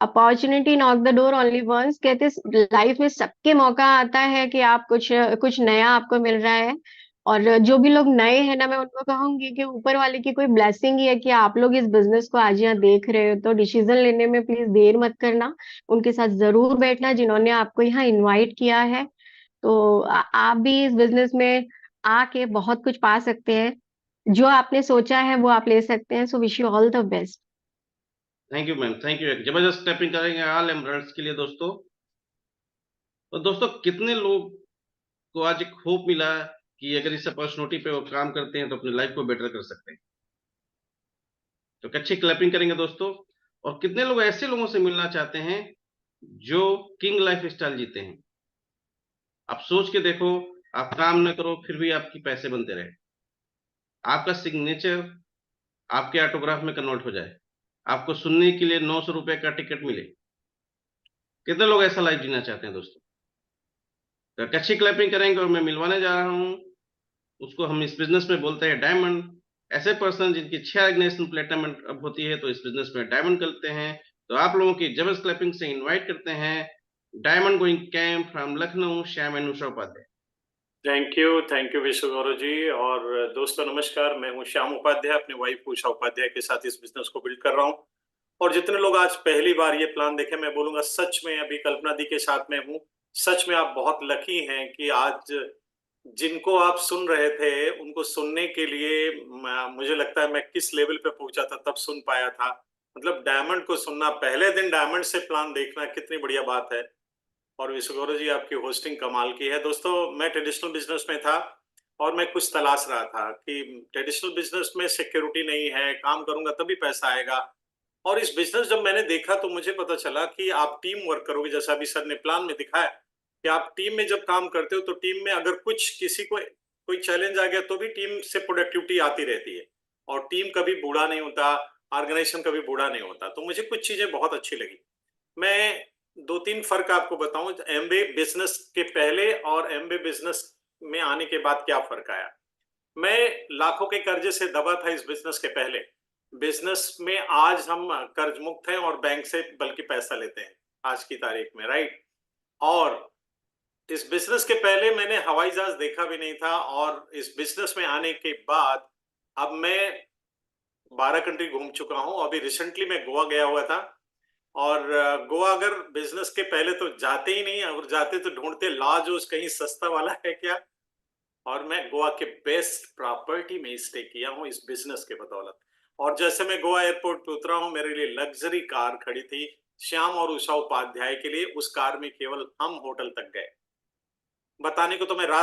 Opportunity knock the door only once, कहते लाइफ में सबके मौका आता है कि आप कुछ नया आपको मिल रहा है। और जो भी लोग नए हैं ना, मैं उनको कहूंगी कि ऊपर वाले की कोई ब्लेसिंग ही है कि आप लोग इस बिजनेस को आज यहाँ देख रहे हो। तो डिसीजन लेने में प्लीज देर मत करना, उनके साथ जरूर बैठना जिन्होंने आपको यहाँ इनवाइट किया है। तो आप भी इस बिजनेस में आके बहुत कुछ पा सकते हैं। जो आपने सोचा है वो आप ले सकते हैं। So wish you all the best. Thank you ma'am, thank you. जबरदस्त क्लैपिंग करेंगे ऑल एम्ब्रॉयडर्स के लिए दोस्तों। तो दोस्तों कितने लोग को आज एक होप मिला कि अगर इस अपॉर्चुनिटी पे वो काम करते हैं तो अपनी लाइफ को बेटर कर सकते हैं। तो अच्छी क्लैपिंग करेंगे दोस्तों। और कितने लोग ऐसे लोगों से मिलना चाहते हैं जो किंग लाइफ स्टाइल जीते हैं। आप सोच के देखो, आप काम न करो फिर भी आपकी पैसे बनते रहे, आपका सिग्नेचर आपके ऑटोग्राफ में कन्वर्ट हो जाए, आपको सुनने के लिए 900 रुपए का टिकट मिले। कितने लोग ऐसा लाइफ जीना चाहते हैं दोस्तों? तो अच्छी क्लैपिंग करेंगे। और मैं मिलवाने जा रहा हूं, उसको हम इस बिजनेस में बोलते हैं डायमंड। ऐसे पर्सन जिनकी 6 ऑर्गेनाइजेशन प्लेटिनम अब होती है तो इस बिजनेस में डायमंड करते हैं। तो आप लोगों की जबरदस्त क्लैपिंग से इनवाइट करते हैं diamond going camp from Lucknow, Shyam and Usha Upadhyay. Thank you Vishwa Gaurav जी। और दोस्तों नमस्कार, मैं हूं श्याम उपाध्याय, अपने वाइफ उषा उपाध्याय के साथ इस बिजनेस को बिल्ड कर रहा हूं। और जितने लोग आज पहली बार ये प्लान देखे, मैं बोलूंगा सच में अभी कल्पना दी के साथ में हूं। सच में आप बहुत लकी हैं कि आज जिनको आप सुन रहे थे उनको सुनने के लिए मुझे लगता है मैं किस लेवल पे पहुंचा था तब सुन पाया था। मतलब डायमंड को सुनना, पहले दिन डायमंड से प्लान देखना कितनी बढ़िया बात है। और विश्व गौरव जी आपकी होस्टिंग कमाल की है। दोस्तों मैं ट्रेडिशनल बिजनेस में था और मैं कुछ तलाश रहा था कि ट्रेडिशनल बिजनेस में सिक्योरिटी नहीं है, काम करूंगा तभी पैसा आएगा। और इस बिजनेस जब मैंने देखा तो मुझे पता चला कि आप टीम वर्क करोगे, जैसा अभी सर ने प्लान में दिखाया कि आप टीम में जब काम करते हो तो टीम में अगर कुछ किसी को कोई चैलेंज आ गया तो भी टीम से प्रोडक्टिविटी आती रहती है और टीम कभी बूढ़ा नहीं होता, ऑर्गेनाइजेशन कभी बूढ़ा नहीं होता। तो मुझे कुछ चीजें बहुत अच्छी लगी। मैं 2-3 फर्क आपको बताऊं, एमबीए बिजनेस के पहले और एमबीए बिजनेस में आने के बाद क्या फर्क आया। मैं लाखों के कर्जे से दबा था इस बिजनेस के पहले। बिजनेस में आज हम कर्ज मुक्त हैं और बैंक से बल्कि पैसा लेते हैं आज की तारीख में, राइट। और इस बिजनेस के पहले मैंने हवाई जहाज देखा भी नहीं था और इस बिजनेस में आने के बाद अब मैं 12 कंट्री घूम चुका हूं। अभी रिसेंटली मैं गोवा गया हुआ था और गोवा अगर बिजनेस के पहले तो जाते ही नहीं, अगर जाते तो ढूंढते लॉज कहीं सस्ता वाला है क्या। और मैं गोवा के बेस्ट प्रॉपर्टी में स्टे किया हूं इस बिजनेस के बदौलत। और जैसे मैं गोवा एयरपोर्ट पे उतरा हूं, मेरे लिए लग्जरी कार खड़ी थी श्याम और उषा उपाध्याय के लिए। उस कार में केवल हम होटल तक गए। बताने को तो मैं रात